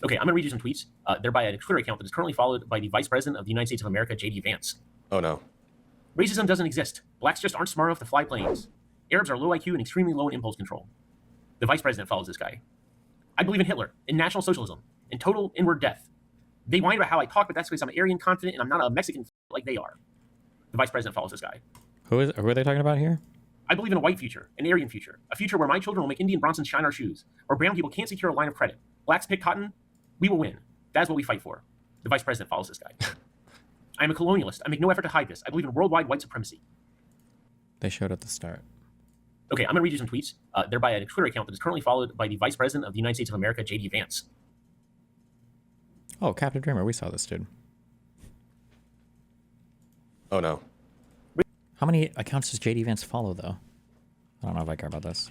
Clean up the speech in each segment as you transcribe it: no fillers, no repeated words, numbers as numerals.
Okay, I'm going to read you some tweets. They're by a Twitter account that is currently followed by the Vice President of the United States of America, J.D. Vance. Oh, no. Racism doesn't exist. Blacks just aren't smart enough to fly planes. Arabs are low IQ and extremely low in impulse control. The Vice President follows this guy. I believe in Hitler, in National Socialism, in total inward death. They whine about how I talk, but that's because I'm Aryan confident and I'm not a Mexican like they are. The Vice President follows this guy. Who are they talking about here? I believe in a white future, an Aryan future, a future where my children will make Indian Bronsons shine our shoes, where brown people can't secure a line of credit. Blacks pick cotton, we will win. That's what we fight for. The Vice President follows this guy. I am a colonialist. I make no effort to hide this. I believe in worldwide white supremacy. They showed at the start. Okay, I'm going to read you some tweets. They're by a Twitter account that is currently followed by the Vice President of the United States of America, J.D. Vance. Oh, Captain Dreamer, we saw this dude. Oh, no. How many accounts does J.D. Vance follow, though? I don't know if I care about this.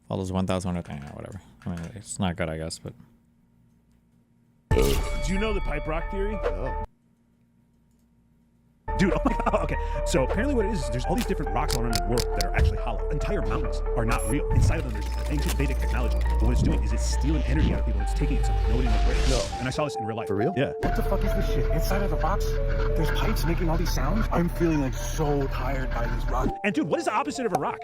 Follows 1,000 or whatever. I mean, it's not good, I guess, but... Do you know the pipe rock theory? Oh. Dude, oh my god, okay. So apparently what it is there's all these different rocks all around the world that are actually hollow. Entire mountains are not real. Inside of them there's ancient Vedic technology. But what it's doing is it's stealing energy out of people. It's taking it somewhere nobody knows where. No. And I saw this in real life. For real? Yeah. What the fuck is this shit? Inside of the box, there's pipes making all these sounds. I'm feeling like so tired by these rocks. And dude, what is the opposite of a rock?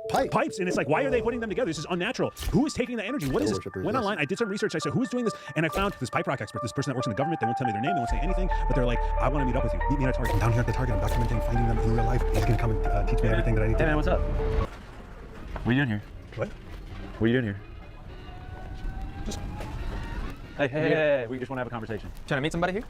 Pipes, and it's like, why are they putting them together? This is unnatural. Who is taking the energy? What is this? Went online, I did some research, I said, who is doing this? And I found this pipe rock expert, this person that works in the government. They won't tell me their name, they won't say anything, but they're like, I want to meet up with you. Meet me at a Target. I'm down here at the Target, I'm documenting finding them in real life. He's gonna come and teach me everything that I need to. Hey man, what's up? What are you doing here? What? What are you doing here? Just... Hey, we just want to have a conversation. Trying to meet somebody here?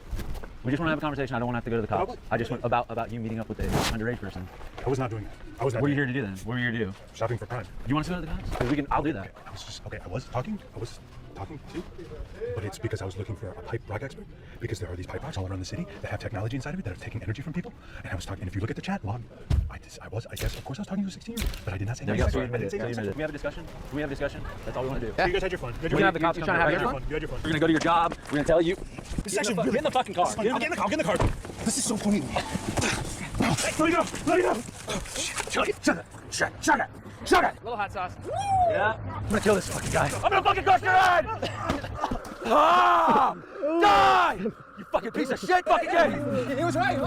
We just want to have a conversation. I don't want to have to go to the cops. I just want about you meeting up with an underage person. I was not doing that. I was not. What are you here to do then? What are you here to do? Shopping for Prime. You want us to go to the cops? 'Cause I'll do that. Okay, I was talking to you, but it's because I was looking for a pipe rock expert, because there are these pipe rocks all around the city that have technology inside of it that are taking energy from people. And I was talking, and if you look at the chat log, I guess, of course I was talking to a 16-year-old, but I did not say that. Can we have a discussion? Can we have a discussion? That's all we want to do. Yeah. You guys had your fun. You can have the cops. You trying to have your fun? You had your fun. We're going to go to your job. We're going to tell you. This is actually really... Get in the fucking car. Get in the car. This is so funny. Hey, let me go. Shut it. Little hot sauce. Yeah. I'm going to kill this fucking guy. I'm going to fucking crush your head. Die! You fucking piece of shit, fucking Jay. He was right.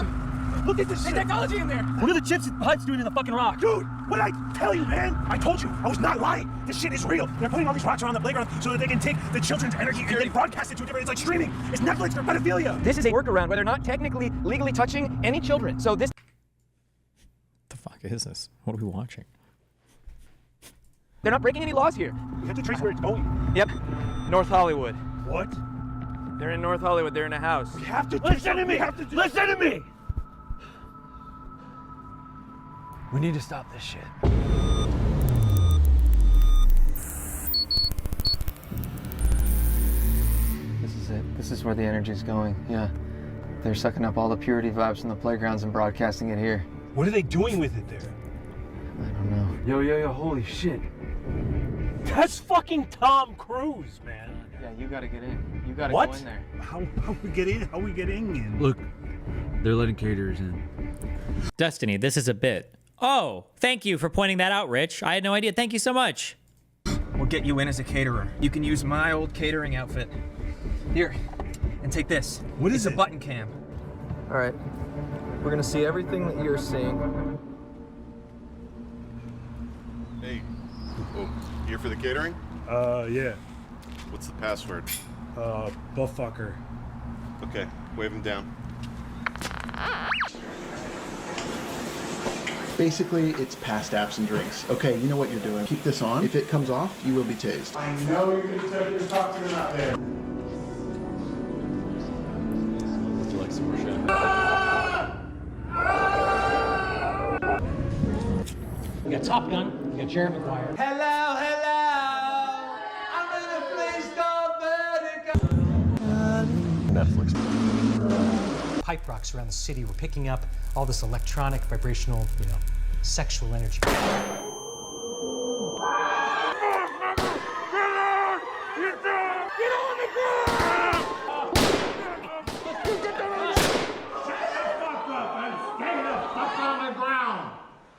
Look at this shit. There's technology in there. What are the chips and pipes doing in the fucking rock? Dude, what did I tell you, man? I told you. I was not lying. This shit is real. They're putting all these rocks around the playground so that they can take the children's energy and then broadcast it to a different... It's like streaming. It's Netflix for pedophilia. This is a workaround where they're not technically legally touching any children. So this... What the fuck is this? What are we watching? They're not breaking any laws here. We have to trace where it's going. Yep. North Hollywood. What? They're in North Hollywood. They're in a house. We have to Listen to me. Listen to me. We need to stop this shit. This is it. This is where the energy's going. Yeah. They're sucking up all the purity vibes from the playgrounds and broadcasting it here. What are they doing with it there? I don't know. Yo, holy shit. That's fucking Tom Cruise, man. Yeah, you gotta get in. You gotta What? go in there. How we get in? How we getting in? Look, they're letting caterers in. Destiny, this is a bit. Oh, thank you for pointing that out, Rich. I had no idea. Thank you so much. We'll get you in as a caterer. You can use my old catering outfit. Here, and take this. What is it's it? a button cam. All right. We're gonna see everything that you're seeing. Hey, here for the catering? Yeah. What's the password? Buttfucker. Okay, wave him down. Basically, it's past apps and drinks. Okay, you know what you're doing. Keep this on. If it comes off, you will be tased. I know you're gonna tell your talk to them out there. Would you like some more shit? We got Top Gun, we got Jerry Maguire. Hello. I'm in a place called Vertigo. Netflix. Pipe rocks around the city. We're picking up all this electronic, vibrational, sexual energy.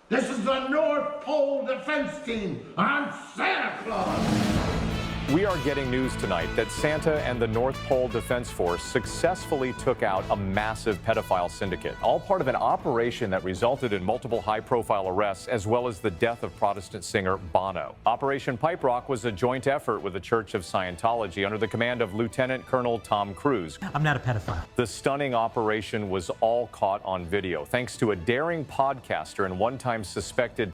This is the North Pole Defense Team. Epstein. I'm Santa Claus. We are getting news tonight that Santa and the North Pole Defense Force successfully took out a massive pedophile syndicate, all part of an operation that resulted in multiple high-profile arrests as well as the death of Protestant singer Bono. Operation Pipe Rock was a joint effort with the Church of Scientology under the command of Lieutenant Colonel Tom Cruise. I'm not a pedophile. The stunning operation was all caught on video thanks to a daring podcaster and one-time suspected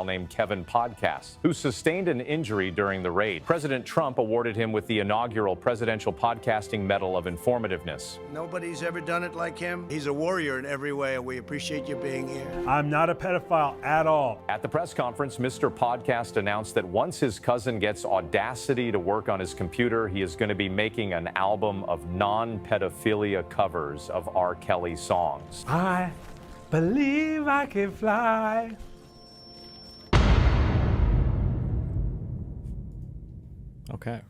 named Kevin Podcast, who sustained an injury during the raid. President Trump awarded him with the inaugural Presidential Podcasting Medal of Informativeness. Nobody's ever done it like him. He's a warrior in every way, and we appreciate you being here. I'm not a pedophile at all. At the press conference, Mr. Podcast announced that once his cousin gets Audacity to work on his computer, he is going to be making an album of non-pedophilia covers of R. Kelly songs. I believe I can fly. Okay.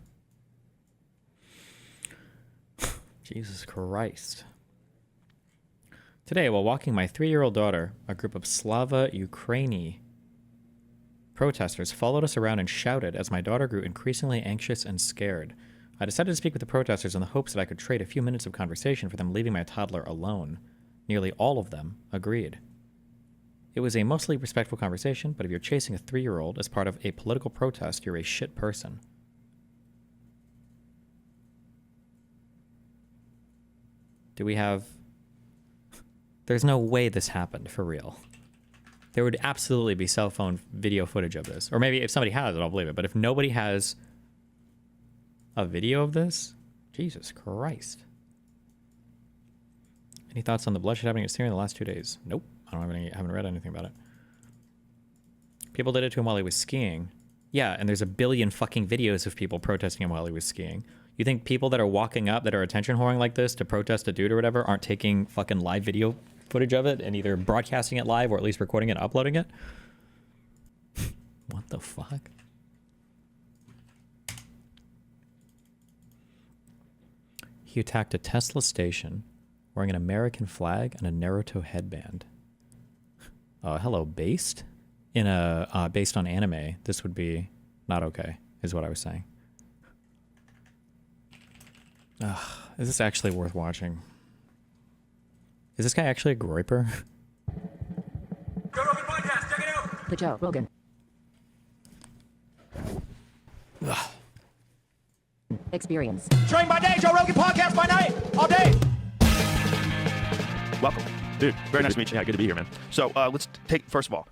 Jesus Christ. Today, while walking my 3-year-old daughter, a group of Slava Ukraini protesters followed us around and shouted as my daughter grew increasingly anxious and scared. I decided to speak with the protesters in the hopes that I could trade a few minutes of conversation for them leaving my toddler alone. Nearly all of them agreed. It was a mostly respectful conversation, but if you're chasing a 3-year-old as part of a political protest, you're a shit person. Do we have... There's no way this happened, for real. There would absolutely be cell phone video footage of this. Or maybe if somebody has it, I'll believe it. But if nobody has a video of this, Jesus Christ. Any thoughts on the bloodshed happening at Syria in the last 2 days? Nope. I haven't read anything about it. People did it to him while he was skiing. Yeah, and there's a billion fucking videos of people protesting him while he was skiing. You think people that are walking up, that are attention whoring like this to protest a dude or whatever, aren't taking fucking live video footage of it and either broadcasting it live or at least recording it and uploading it? What the fuck? He attacked a Tesla station wearing an American flag and a Naruto headband. Hello, based? Based on anime, this would be not okay, is what I was saying. Is this actually worth watching? Is this guy actually a groiper? Joe Rogan podcast, check it out. The Joe Rogan Experience. Train by day, Joe Rogan podcast by night, all day. Welcome. Dude, very nice to meet you. Yeah, good to be here, man. So let's take, first of all,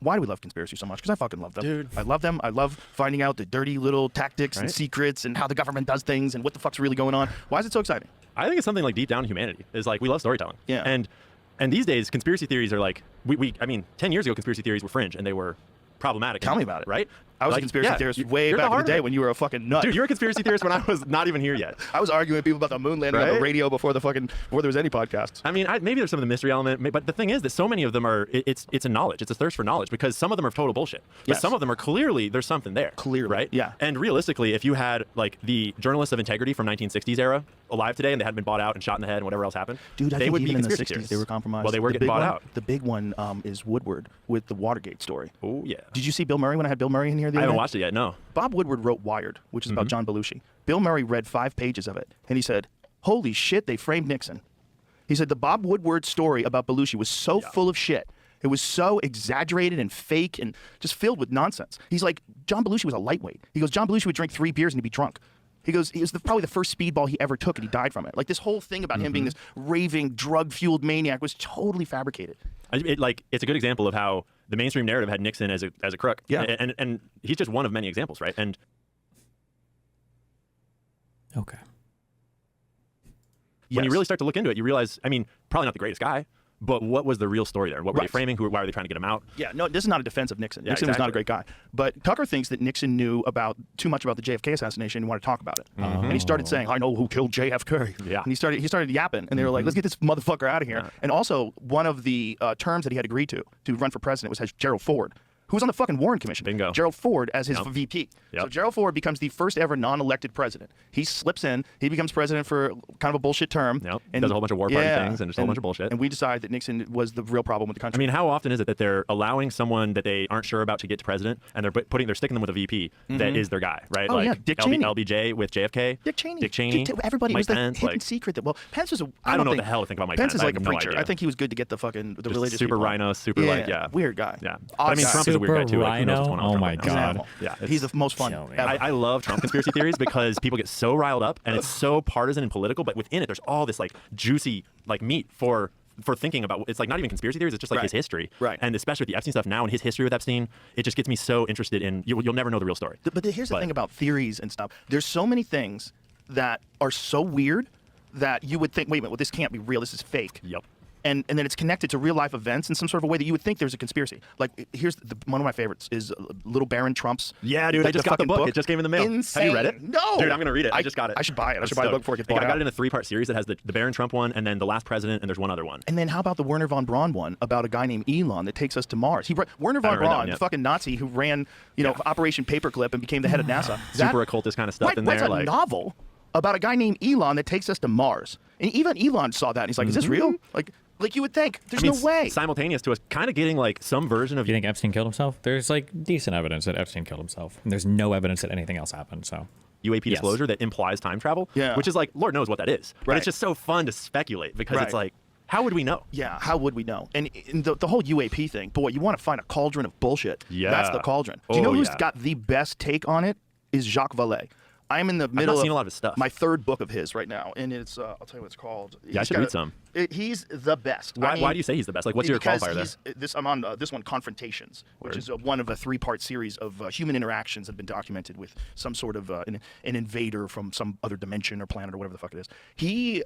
why do we love conspiracy so much? Because I fucking love them. Dude. I love them. I love finding out the dirty little tactics and secrets and how the government does things and what the fuck's really going on. Why is it so exciting? I think it's something like deep down in humanity. Is like we love storytelling. Yeah. And these days, conspiracy theories are like, I mean, 10 years ago, conspiracy theories were fringe and they were problematic. Tell me about it. Right? I was a conspiracy theorist way back in the day when you were a fucking nut. Dude, you were a conspiracy theorist when I was not even here yet. I was arguing with people about the moon landing on the radio before there was any podcasts. I mean, maybe there's some of the mystery element, but the thing is that so many of them are, it's a knowledge. It's a thirst for knowledge because some of them are total bullshit. But some of them are clearly, there's something there. Clearly. Right? Yeah. And realistically, if you had like the journalists of integrity from 1960s era alive today and they hadn't been bought out and shot in the head and whatever else happened, dude, I they think would even be in the conspiracy 60s theorists. they were compromised. Well, they were getting bought out. The big one is Woodward with the Watergate story. Oh, yeah. Did you see Bill Murray when I had Bill Murray in here the other I haven't day? watched it yet, no. Bob Woodward wrote Wired, which is about John Belushi. Bill Murray read 5 pages of it, and he said, holy shit, they framed Nixon. He said the Bob Woodward story about Belushi was so full of shit. It was so exaggerated and fake and just filled with nonsense. He's like, John Belushi was a lightweight. He goes, John Belushi would drink 3 beers and he'd be drunk. He goes, it was probably the first speedball he ever took and he died from it. Like this whole thing about him being this raving, drug-fueled maniac was totally fabricated. It's a good example of how the mainstream narrative had Nixon as a crook. Yeah. And he's just one of many examples, right? And okay. When you really start to look into it, you realize, I mean, probably not the greatest guy, but what was the real story there? What were they framing? Why were they trying to get him out? Yeah, no, this is not a defense of Nixon. Yeah, Nixon was not a great guy. But Tucker thinks that Nixon knew too much about the JFK assassination and wanted to talk about it. And he started saying, I know who killed JFK. Yeah. And he started yapping. And they were like, let's get this motherfucker out of here. Yeah. And also, one of the terms that he had agreed to run for president was Gerald Ford. who was on the fucking Warren Commission. Bingo. Gerald Ford as his VP. Yep. So Gerald Ford becomes the first ever non-elected president. He slips in. He becomes president for kind of a bullshit term. Yep. And does a whole bunch of war party things and just a whole bunch of bullshit. And we decide that Nixon was the real problem with the country. I mean, how often is it that they're allowing someone that they aren't sure about to get to president, and they're sticking them with a VP that is their guy, right? Oh, like yeah, Dick Cheney. LBJ with JFK. Dick Cheney. Dick Cheney. Everybody Mike was the Pence, hidden secret that, well, Pence was a... I don't know what the hell to think about Mike Pence. Pence is like I a have no preacher. idea. I think he was good to get the fucking the Just religious super people. rhino, super weird guy. Yeah. But I mean, Odd Trump guy. is a weird guy too. Like, who knows what's going on Oh with my Trump right now. God. Yeah, He's the most fun. I love Trump conspiracy theories because people get so riled up and it's so partisan and political, but within it there's all this like juicy like meat for thinking about. It's like not even conspiracy theories, it's just like his history. Right. And especially with the Epstein stuff now and his history with Epstein, it just gets me so interested in you'll never know the real story. But here's the thing about theories and stuff. There's so many things that are so weird that you would think, wait a minute, well, this can't be real. This is fake. Yep. And then it's connected to real life events in some sort of a way that you would think there's a conspiracy. Like here's one of my favorites is Little Baron Trump's. Yeah, dude, I just got the book. It just came in the mail. Insane. Have you read it? No, dude, I'm gonna read it. I just got it. I should buy it. I should I'm buy the book stoked. before it gets I bought got out. it in a 3-part series that has the Baron Trump one, and then the Last President, and there's one other one. And then how about the Werner von Braun one about a guy named Elon that takes us to Mars? Werner von I haven't read that Braun, one the yet. fucking Nazi who ran, Operation Paperclip and became the head of NASA. Super occultist kind of stuff in Writes there. a novel about a guy named Elon that takes us to Mars. And even Elon saw that and he's like, is this real? Like you would think. There's no way. Simultaneous to us kind of getting like some version of. Do you think Epstein killed himself? There's like decent evidence that Epstein killed himself. And there's no evidence that anything else happened. So UAP disclosure that implies time travel, which is like, Lord knows what that is. But it's just so fun to speculate because it's like, how would we know? Yeah, how would we know? And the whole UAP thing, boy, you want to find a cauldron of bullshit. Yeah. That's the cauldron. Do you know who's got the best take on it? Is Jacques Vallée. I'm in the middle seen a lot of of his stuff. my third book of his right now, and it's I'll tell you what it's called. Yeah, I should read some. He's the best. Why do you say he's the best? Like, what's your qualifier there? I'm on this one, Confrontations, which is one of a 3-part series of human interactions that have been documented with some sort of an invader from some other dimension or planet or whatever the fuck it is. He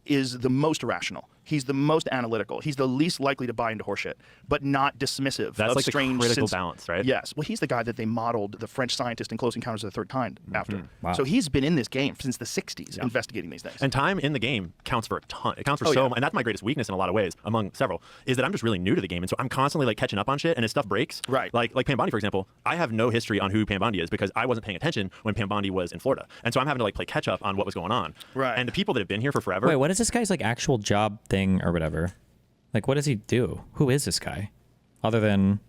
is the most rational. He's the most analytical. He's the least likely to buy into horseshit, but not dismissive. That's of like strange the critical balance, right? Yes. Well, he's the guy that they modeled the French scientist in Close Encounters of the Third Kind after. Wow. So he's been in this game since the 60s, investigating these things. And time in the game counts for a ton. It counts for so much. And that's my greatest weakness in a lot of ways, among several, is that I'm just really new to the game. And so I'm constantly like catching up on shit, and as stuff breaks, like Pam Bondi, for example, I have no history on who Pam Bondi is because I wasn't paying attention when Pam Bondi was in Florida. And so I'm having to like play catch up on what was going on. Right. And the people that have been here for forever. Wait, what is this guy's like actual job thing or whatever? Like, what does he do? Who is this guy? Other than...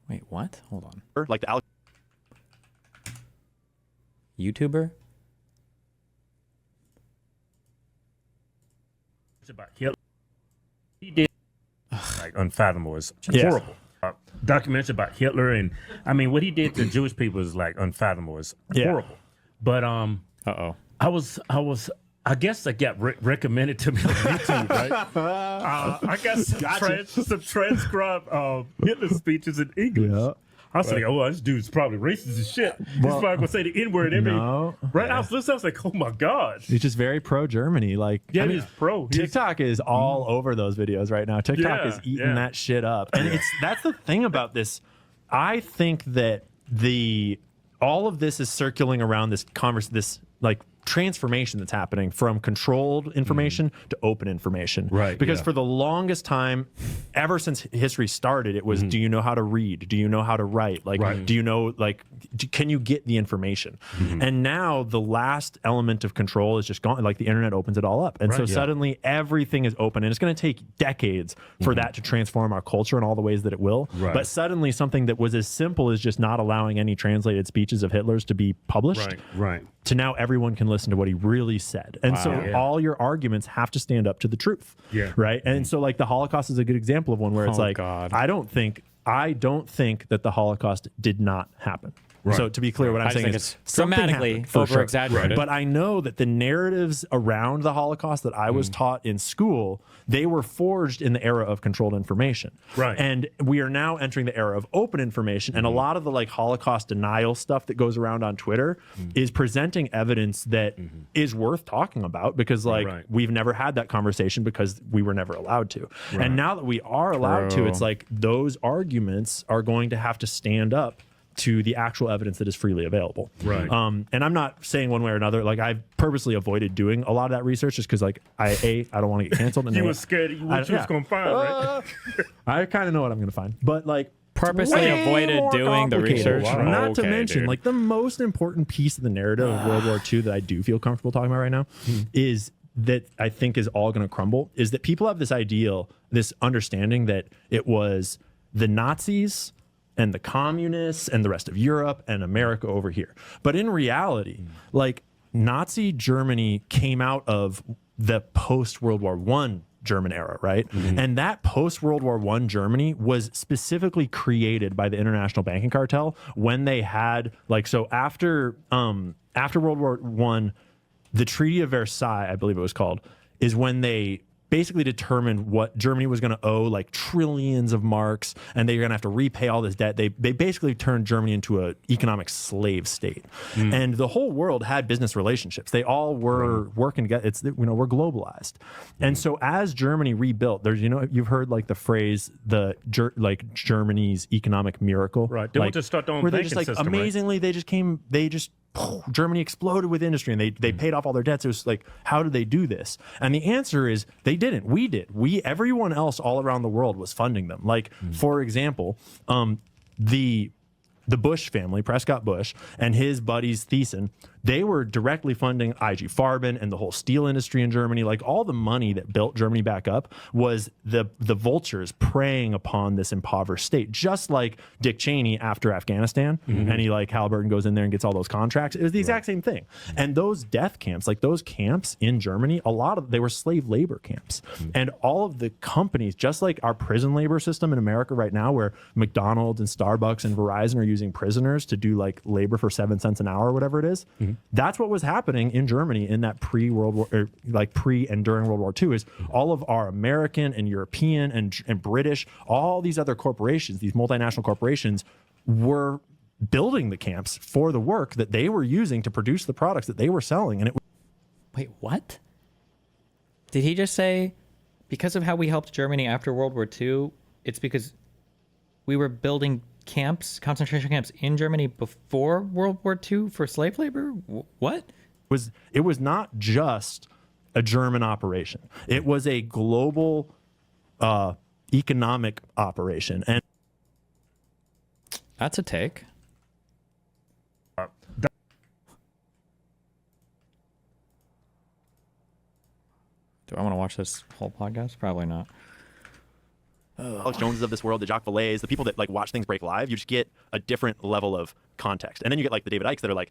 Wait, what? Hold on. Like the YouTuber? It's about Hitler. He did like unfathomable. It's horrible. Documents about Hitler, and I mean what he did to Jewish people is like unfathomable. It's horrible. But I guess I got recommended to me on YouTube, right? I got some transcribed Hitler speeches in English. Yeah. I was like, oh, this dude's probably racist as shit. He's probably gonna say the N-word every right. I was listening, I was like, oh my god. He's just very pro Germany. Like, yeah, he's pro. TikTok is all over those videos right now. TikTok is eating that shit up. And that's the thing about this. I think that all of this is circling around this like transformation that's happening from controlled information to open information. Right. Because for the longest time, ever since history started, it was, do you know how to read? Do you know how to write? Like, do you know, like, can you get the information? And now the last element of control is just gone. Like the internet opens it all up. And so suddenly everything is open, and it's going to take decades for that to transform our culture in all the ways that it will. But suddenly something that was as simple as just not allowing any translated speeches of Hitler's to be published to now everyone can listen to what he really said. And so all your arguments have to stand up to the truth. Right. And so like the Holocaust is a good example of one where it's I don't think that the Holocaust did not happen. So to be clear, what I'm saying is dramatically over exaggerated. But I know that the narratives around the Holocaust that I was taught in school, they were forged in the era of controlled information. And we are now entering the era of open information. And a lot of the like Holocaust denial stuff that goes around on Twitter is presenting evidence that is worth talking about because like we've never had that conversation because we were never allowed to. And now that we are allowed to, it's like those arguments are going to have to stand up to the actual evidence that is freely available. Right. And I'm not saying one way or another. Like I've purposely avoided doing a lot of that research just because like I don't want to get canceled. And You were scared of what you was gonna find, right? I kind of know what I'm gonna find, but like Purposely way avoided more doing the complicated. research. Not to Okay, mention, dude. like the most important piece of the narrative of World War II that I do feel comfortable talking about right now is that I think is all going to crumble. Is that people have this ideal, this understanding that it was the Nazis and the communists and the rest of Europe and America over here. But in reality, like Nazi Germany came out of the post-World War I German era, right? And that post-World War I Germany was specifically created by the international banking cartel when they had like, so after World War I, the Treaty of Versailles, I believe it was called, is when they basically determined what Germany was going to owe, like trillions of marks, and they're going to have to repay all this debt. They basically turned Germany into an economic slave state, and the whole world had business relationships. They all were working together. It's, we're globalized, and so as Germany rebuilt, there's you've heard like the phrase like Germany's economic miracle, Right. They like, want to start their own where they banking just like system, right? amazingly they just Germany exploded with industry and they paid off all their debts. It was like, how did they do this? And the answer is they didn't. We did. Everyone else all around the world was funding them. Like, for example, the Bush family, Prescott Bush, and his buddies Thiessen, they were directly funding IG Farben and the whole steel industry in Germany. Like all the money that built Germany back up was the vultures preying upon this impoverished state, just like Dick Cheney after Afghanistan. And he like Halliburton goes in there and gets all those contracts. It was the exact same thing. And those death camps, like those camps in Germany, they were slave labor camps. And all of the companies, just like our prison labor system in America right now, where McDonald's and Starbucks and Verizon are using prisoners to do like labor for 7 cents an hour or whatever it is. That's what was happening in Germany in that pre-World War, or like pre and during World War II, is all of our American and European and British, all these other corporations, these multinational corporations, were building the camps for the work that they were using to produce the products that they were selling. And Wait, what? Did he just say because of how we helped Germany after World War II, it's because we were building camps, concentration camps in Germany before World War II for slave labor? What? It was not just a German operation. It was a global economic operation. And that's a take. Do I want to watch this whole podcast? Probably not. Alex Joneses of this world, the Jacques Valleys, the people that like watch things break live, you just get a different level of context. And then you get like the David Icks that are like,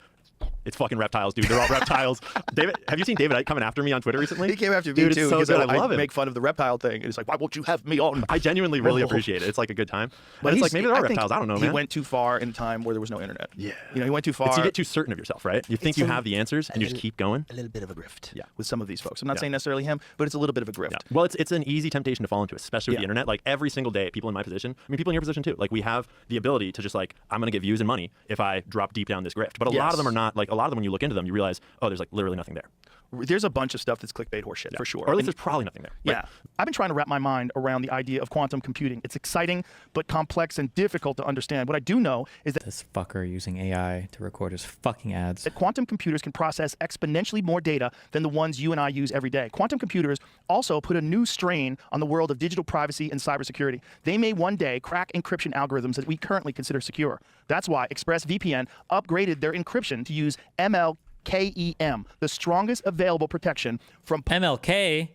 it's fucking reptiles, dude. They're all reptiles. David, have you seen David Ike coming after me on Twitter recently? He came after me dude, too. It's so good. I love it. Make fun of the reptile thing. And it's like, why won't you have me on? I genuinely really appreciate it. It's like a good time. But But it's like maybe there are reptiles. I don't know, man. He went too far in a time where there was no internet. Yeah. He went too far. It's you get too certain of yourself, right? You think It's you a- have the answers and you just keep going. A little bit of a grift. Yeah. With some of these folks. I'm not saying necessarily him, but it's a little bit of a grift. Yeah. Well, it's an easy temptation to fall into, especially with the internet. Like every single day, people in my position, I mean, people in your position too, like we have the ability to just like, I'm going to get views and money if I drop deep down this grift. But a lot of them are not, like a lot of them, when you look into them, you realize, oh, there's like literally nothing there. There's a bunch of stuff that's clickbait horseshit for sure. Or at least there's probably nothing there. Yeah. I've been trying to wrap my mind around the idea of quantum computing. It's exciting, but complex and difficult to understand. What I do know is that this fucker using AI to record his fucking ads. That quantum computers can process exponentially more data than the ones you and I use every day. Quantum computers also put a new strain on the world of digital privacy and cybersecurity. They may one day crack encryption algorithms that we currently consider secure. That's why ExpressVPN upgraded their encryption to use MLKEM, the strongest available protection from MLK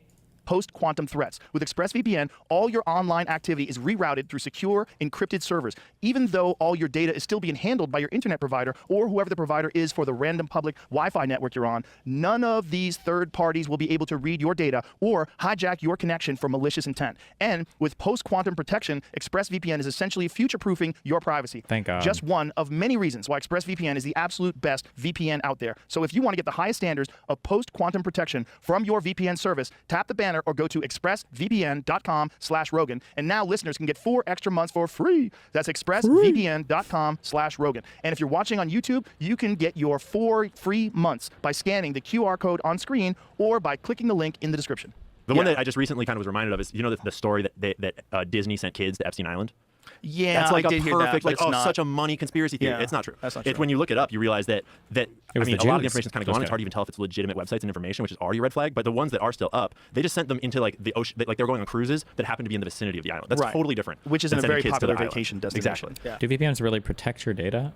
post-quantum threats. With ExpressVPN, all your online activity is rerouted through secure, encrypted servers, even though all your data is still being handled by your internet provider or whoever the provider is for the random public Wi-Fi network you're on. None of these third parties will be able to read your data or hijack your connection for malicious intent. And with post-quantum protection, ExpressVPN is essentially future-proofing your privacy. Thank God. Just one of many reasons why ExpressVPN is the absolute best VPN out there. So if you want to get the highest standards of post-quantum protection from your VPN service, tap the banner or go to expressvpn.com/Rogan. And now listeners can get 4 extra months for free. That's expressvpn.com/Rogan. And if you're watching on YouTube, you can get your 4 free months by scanning the QR code on screen or by clicking the link in the description. The one that I just recently kind of was reminded of is, you know, the story that Disney sent kids to Epstein Island? Yeah, that's like I a did hear that, perfect, but like, it's oh, not. such a money conspiracy theory. Yeah, It's not true. that's not It's true. when you look it up, you realize that I was mean, the a lot of the Jews. information's kind of Those gone. It's guys. hard to even tell if it's legitimate websites and information, which is already a red flag. But the ones that are still up, they just sent them into like the ocean. Like they were going on cruises that happen to be in the vicinity of the island. That's Right. totally different. Which is than in a sending very kids to popular the island. vacation destination. Exactly. Do VPNs really protect your data?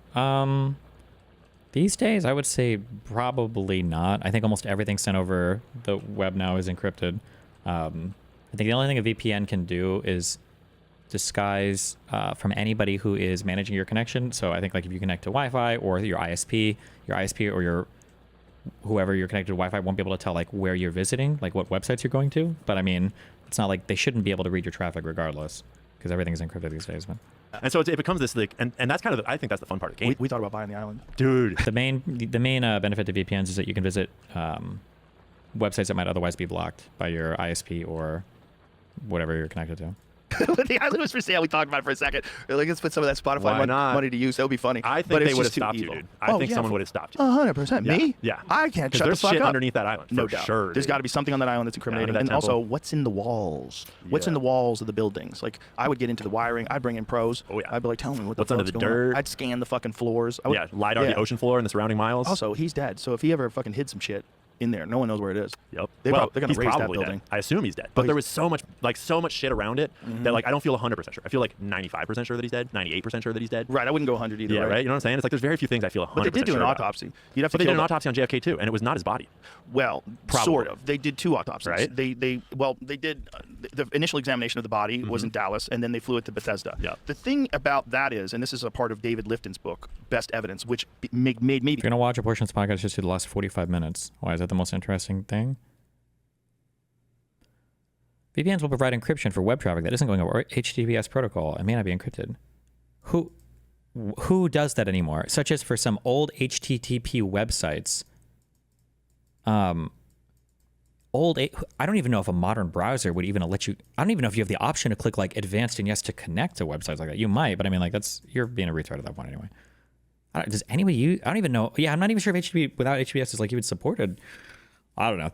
These days, I would say probably not. I think almost everything sent over the web now is encrypted. I think the only thing a VPN can do is disguise from anybody who is managing your connection. So I think like if you connect to Wi-Fi or your ISP or your whoever you're connected to Wi-Fi won't be able to tell like where you're visiting, like what websites you're going to. But I mean, it's not like they shouldn't be able to read your traffic regardless because everything is encrypted these days. But And so it becomes this like, and that's kind of I think that's the fun part of the game. We thought about buying the island, dude. The main benefit to VPNs is that you can visit websites that might otherwise be blocked by your ISP or whatever you're connected to. The island was for sale. We talked about it for a second. We're like, let's put some of that Spotify money to use. That would be funny. I think but they it's would have just too stopped you, evil. dude. I think someone would have stopped you. 100%. Me? Yeah. I can't shut the there's fuck shit up. underneath that island. No for doubt. Sure. There's dude. got to be something on that island that's incriminating. under And that also, temple. what's in the walls? What's in the walls of the buildings? Like, I would get into the wiring. I'd bring in pros. Oh, yeah. I'd be like, tell me What's under the going on. dirt? I'd scan the fucking floors. I would, Yeah, LiDAR the ocean floor and the surrounding miles. Also, he's dead. So if he ever fucking hid some shit in there, no one knows where it is. Yep. They're Well, going to he's raise that probably building. dead. I assume he's dead. But there was so much shit around it that like I don't feel 100% sure. I feel like 95% sure that he's dead, 98% sure that he's dead. Right. I wouldn't go 100 either. Yeah, right. You know what I'm saying? It's like there's very few things I feel 100% But they did do sure an about. autopsy. You'd have to But they did kill an them. autopsy on JFK too, and it was not his body. Well, Probably. sort of. They did two autopsies. Right. They did. The initial examination of the body was in Dallas, and then they flew it to Bethesda. Yeah. The thing about that is, and this is a part of David Lifton's book, Best Evidence, which made me. If you're gonna watch a portion of this podcast, just do the last 45 minutes. Why is that the most interesting thing? VPNs will provide encryption for web traffic that isn't going over HTTPS protocol and may not be encrypted. Who does that anymore? Such as for some old HTTP websites. I don't even know if a modern browser would even let you. I don't even know if you have the option to click like advanced and yes to connect to websites like that. You might, but I mean, like you're being a retard at that point anyway. Does anybody use? I don't even know. Yeah, I'm not even sure if HTTP without HTTPS is like even supported. I don't know.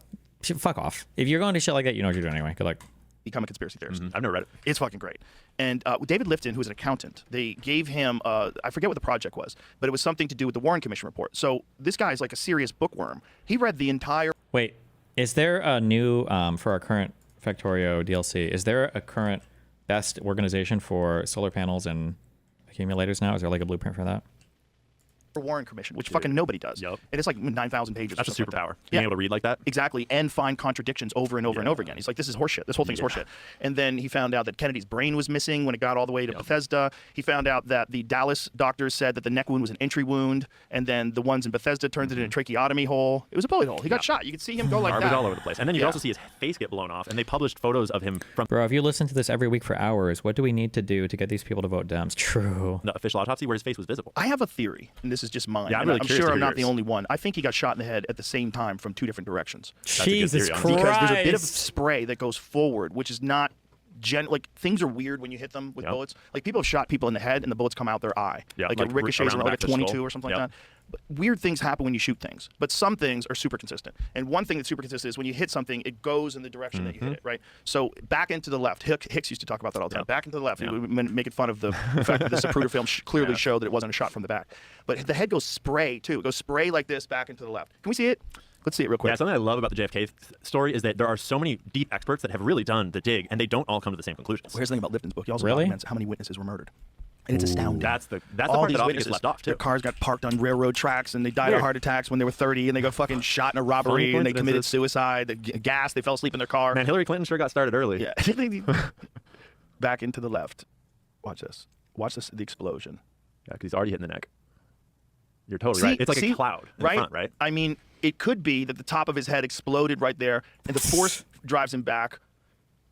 Fuck off. If you're going to shit like that, you know what you're doing anyway. Good luck. Become a conspiracy theorist. I've never read it. It's fucking great. And David Lifton, who's an accountant, they gave him, I forget what the project was, but it was something to do with the Warren Commission report. So this guy's like a serious bookworm. He read the entire... Wait, is there a new, for our current Factorio DLC, is there a current best organization for solar panels and accumulators now? Is there like a blueprint for that? Warren Commission, which fucking nobody does. Yep. And it's like 9,000 pages. That's or a something superpower. Like that. Being able to read like that. Exactly, and find contradictions over and over and over again. He's like, this is horseshit. This whole thing's horseshit. And then he found out that Kennedy's brain was missing when it got all the way to Bethesda. He found out that the Dallas doctors said that the neck wound was an entry wound, and then the ones in Bethesda turned it into a tracheotomy hole. It was a bullet hole. He got shot. You could see him go like Garbage that. all over the place. And then you also see his face get blown off, and they published photos of him from... Bro, if you listen to this every week for hours, what do we need to do to get these people to vote Dems? True. The official autopsy where his face was visible. I have a theory, and this is just mine. Yeah, I'm and really curious sure to I'm hear not the yours. only one. I think he got shot in the head at the same time from two different directions. Jesus Christ. Because there's a bit of spray that goes forward, which is not like things are weird when you hit them with bullets. Like people have shot people in the head and the bullets come out their eye. Yeah, like like it ricochets around around the like a back of the 22 skull. or something like that. But weird things happen when you shoot things, but some things are super consistent. And one thing that's super consistent is when you hit something, it goes in the direction that you hit it, right? So back into the left. Hicks used to talk about that all the time. Back into the left. We were making fun of the fact that the Zapruder film clearly showed that it wasn't a shot from the back. But the head goes spray too. It goes spray like this back into the left. Can we see it? Let's see it real quick. Yeah, something I love about the JFK story is that there are so many deep experts that have really done the dig, and they don't all come to the same conclusions. Well, here's the thing about Lifton's book. He also Really? documents how many witnesses were murdered. And it's astounding. That's the All part these that often witnesses, gets left off, too. their cars got parked on railroad tracks, and they died of heart attacks when they were 30, and they got fucking shot in a robbery, Funny and they committed coincidences. suicide. They gas. They fell asleep in their car. Man, Hillary Clinton sure got started early. Yeah. Back into the left. Watch this. Watch this. The explosion. Yeah, because he's already hitting the neck. You're totally right. It's like a cloud in the front, right? I mean, it could be that the top of his head exploded right there, and the force drives him back.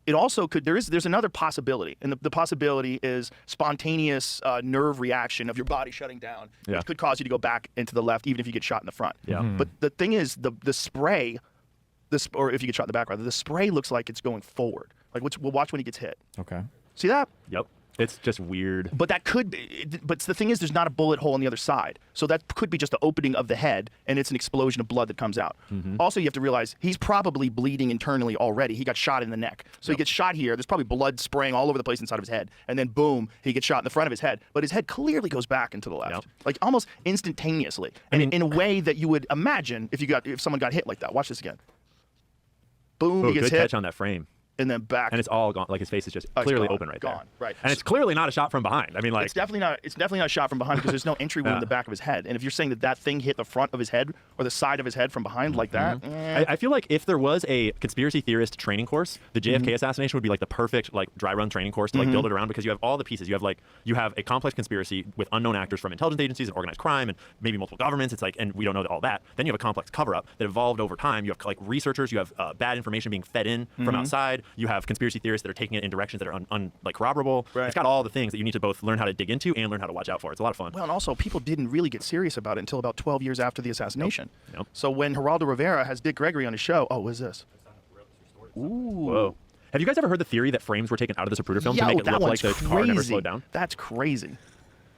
It also could. There's another possibility, and the possibility is spontaneous nerve reaction of your body shutting down, which could cause you to go back into the left, even if you get shot in the front. Yeah. But the thing is, the spray, or if you get shot in the back, rather, the spray looks like it's going forward. Like we'll watch when he gets hit. Okay. See that? Yep. It's just weird. But that could be, but the thing is, there's not a bullet hole on the other side. So that could be just the opening of the head, and it's an explosion of blood that comes out. Also, you have to realize he's probably bleeding internally already. He got shot in the neck. So he gets shot here. There's probably blood spraying all over the place inside of his head. And then boom, he gets shot in the front of his head. But his head clearly goes back into the left. Like almost instantaneously. And in a way that you would imagine if someone got hit like that. Watch this again. Boom, he gets good hit. catch on that frame. And then back. And it's all gone. Like his face is just clearly open right there. Right. And it's clearly not a shot from behind. I mean, like it's definitely not a shot from behind because there's no entry wound in the back of his head. And if you're saying that thing hit the front of his head or the side of his head from behind like that, I feel like if there was a conspiracy theorist training course, the JFK assassination would be like the perfect like dry run training course to like build it around, because you have all the pieces. You have a complex conspiracy with unknown actors from intelligence agencies and organized crime and maybe multiple governments. It's like, and we don't know all that. Then you have a complex cover up that evolved over time. You have like researchers. You have bad information being fed in from outside. You have conspiracy theorists that are taking it in directions that are like corroborable. It's got all the things that you need to both learn how to dig into and learn how to watch out for. It's a lot of fun. Well, and also people didn't really get serious about it until about 12 years after the assassination. So when Geraldo Rivera has Dick Gregory on his show, what is this? Ooh. Whoa. Have you guys ever heard the theory that frames were taken out of the Zapruder film to make it look like the car never slowed down? That's crazy.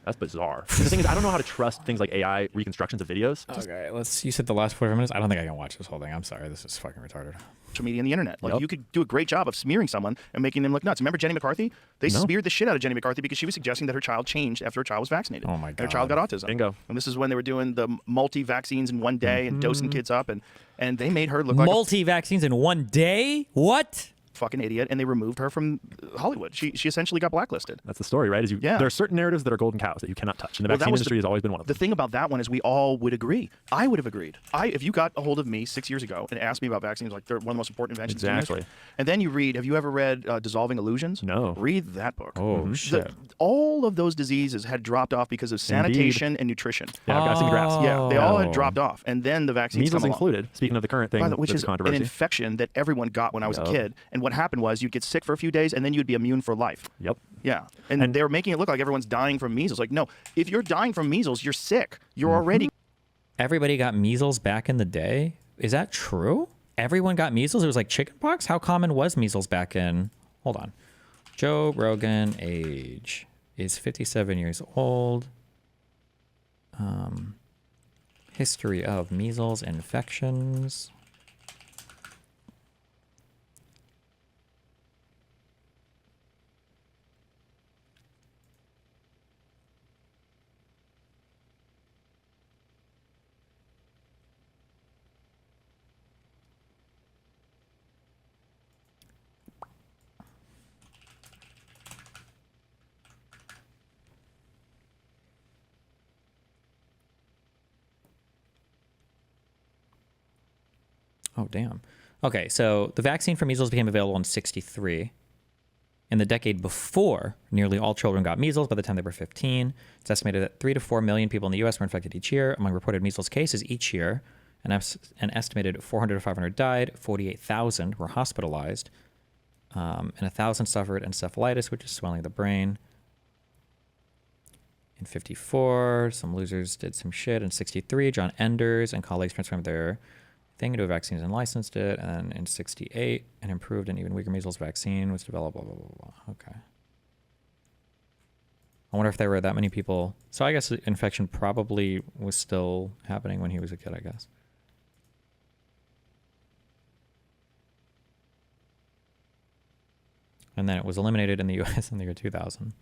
That's bizarre. The thing is, I don't know how to trust things like AI reconstructions of videos. Okay, you said the last 45 minutes. I don't think I can watch this whole thing. I'm sorry. This is fucking retarded. Social media and the internet. Like you could do a great job of smearing someone and making them look nuts. Remember Jenny McCarthy? They smeared the shit out of Jenny McCarthy because she was suggesting that her child changed after her child was vaccinated. Oh my God. And her child got autism. Bingo. And this is when they were doing the multi-vaccines in one day and dosing kids up, and they made her look like multi-vaccines in one day? What? Fucking idiot, and they removed her from Hollywood. She essentially got blacklisted. That's the story, right? There are certain narratives that are golden cows that you cannot touch, and the vaccine industry has always been one of them. The thing about that one is we all would agree. I would have agreed. If you got a hold of me 6 years ago and asked me about vaccines, like they're one of the most important inventions in history, and then you read, have you ever read Dissolving Illusions? No. Read that book. Oh, shit. All of those diseases had dropped off because of sanitation and nutrition. Yeah, I've got some graphs. Yeah, they all had dropped off, and then the vaccines Measles come along. included, speaking of the current thing, which is controversy. an infection that everyone got when I was a kid, and what happened was you'd get sick for a few days, and then you'd be immune for life. Yep. Yeah. And they were making it look like everyone's dying from measles. Like, no, if you're dying from measles, you're sick. You're already. Everybody got measles back in the day? Is that true? Everyone got measles? It was like chickenpox? How common was measles back in? Hold on. Joe Rogan, age is 57 years old. History of measles infections. Oh, damn. Okay, so the vaccine for measles became available in 1963. In the decade before, nearly all children got measles by the time they were 15. It's estimated that 3 to 4 million people in the U.S. were infected each year. Among reported measles cases each year, an estimated 400 to 500 died, 48,000 were hospitalized, and 1,000 suffered encephalitis, which is swelling of the brain. In 1954, some losers did some shit. In 1963, John Enders and colleagues transformed their thing into a vaccine and licensed it. And then in 1968, an improved and even weaker measles vaccine was developed, blah, blah, blah, blah. Okay. I wonder if there were that many people. So I guess infection probably was still happening when he was a kid, I guess. And then it was eliminated in the U.S. in the year 2000.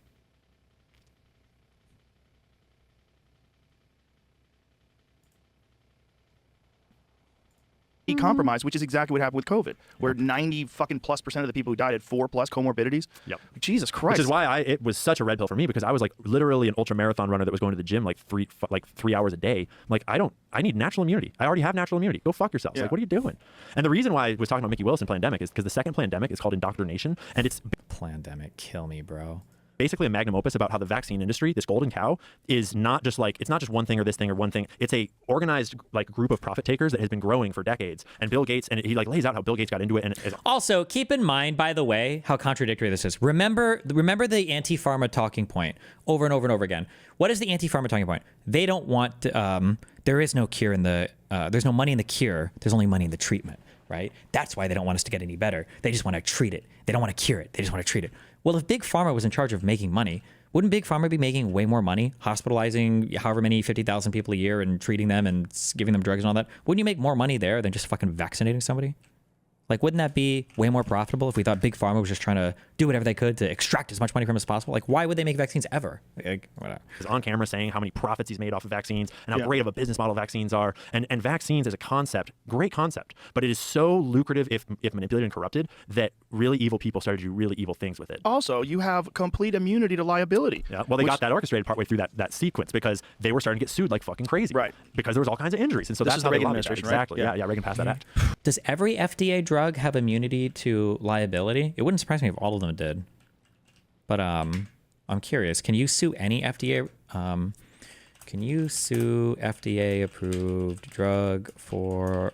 Compromised, which is exactly what happened with COVID, where 90% of the people who died had 4+ comorbidities. Yep. Jesus Christ. Which is why it was such a red pill for me, because I was like literally an ultra marathon runner that was going to the gym like 3 hours a day. Like I need natural immunity. I already have natural immunity. Go fuck yourselves. Yeah. Like, what are you doing? And the reason why I was talking about Mickey Willis and Plandemic is because the second Plandemic is called Indoctrination, and it's Plandemic, kill me, bro. Basically a magnum opus about how the vaccine industry, this golden cow, is not just like, it's not just one thing or this thing or one thing. It's a organized like group of profit takers that has been growing for decades. And Bill Gates, and he like lays out how Bill Gates got into it. And also keep in mind, by the way, how contradictory this is. Remember the anti-pharma talking point over and over and over again. What is the anti-pharma talking point? They don't want there is no cure in the there's no money in the cure. There's only money in the treatment, right? That's why they don't want us to get any better. They just want to treat it. They don't want to cure it. They just want to treat it. Well, if Big Pharma was in charge of making money, wouldn't Big Pharma be making way more money hospitalizing however many 50,000 people a year and treating them and giving them drugs and all that? Wouldn't you make more money there than just fucking vaccinating somebody? Like, wouldn't that be way more profitable if we thought Big Pharma was just trying to do whatever they could to extract as much money from as possible? Like, why would they make vaccines ever? Like, whatever. He's on camera saying how many profits he's made off of vaccines and how great of a business model vaccines are. And vaccines as a concept, great concept, but it is so lucrative if manipulated and corrupted that really evil people started to do really evil things with it. Also, you have complete immunity to liability. Yeah. Well, they got that orchestrated partway through that sequence because they were starting to get sued like fucking crazy. Right. Because there was all kinds of injuries. And so This that's is how the they Reagan lobbied that. administration, right? Exactly. Yeah, Reagan passed that act. Does every FDA drug have immunity to liability? It wouldn't surprise me if all of them did. But I'm curious. Can you sue any FDA? Can you sue FDA approved drug for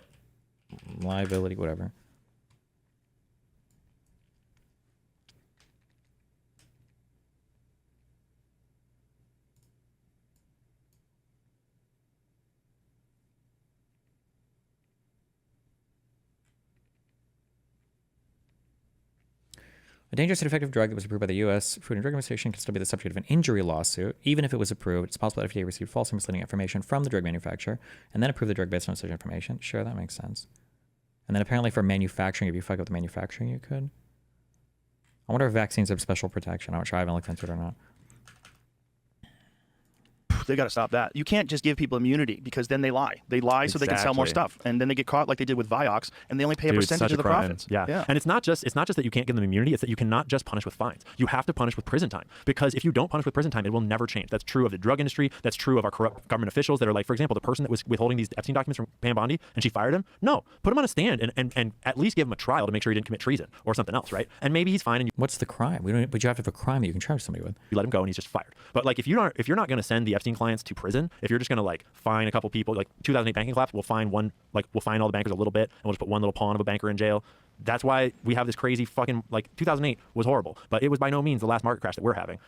liability, whatever? A dangerous and effective drug that was approved by the U.S. Food and Drug Administration can still be the subject of an injury lawsuit. Even if it was approved, it's possible that FDA received false or misleading information from the drug manufacturer and then approved the drug based on such information. Sure, that makes sense. And then apparently for manufacturing, if you fuck up the manufacturing, you could. I wonder if vaccines have special protection. I'm not sure. I haven't looked into it or not. They got to stop that. You can't just give people immunity because then they lie. They lie so they can sell more stuff, and then they get caught like they did with Vioxx, and they only pay a percentage of the profits. Yeah. And it's not just that you can't give them immunity; it's that you cannot just punish with fines. You have to punish with prison time because if you don't punish with prison time, it will never change. That's true of the drug industry. That's true of our corrupt government officials that are like, for example, the person that was withholding these Epstein documents from Pam Bondi and she fired him. No, put him on a stand and at least give him a trial to make sure he didn't commit treason or something else, right? And maybe he's fine. And what's the crime? But you have to have a crime that you can charge somebody with. You let him go and he's just fired. But like if you're not going to send the Epstein clients to prison, if you're just going to like fine a couple people, like 2008 banking collapse, we'll fine all the bankers a little bit and we'll just put one little pawn of a banker in jail. That's why we have this crazy fucking, like 2008 was horrible, but it was by no means the last market crash that we're having.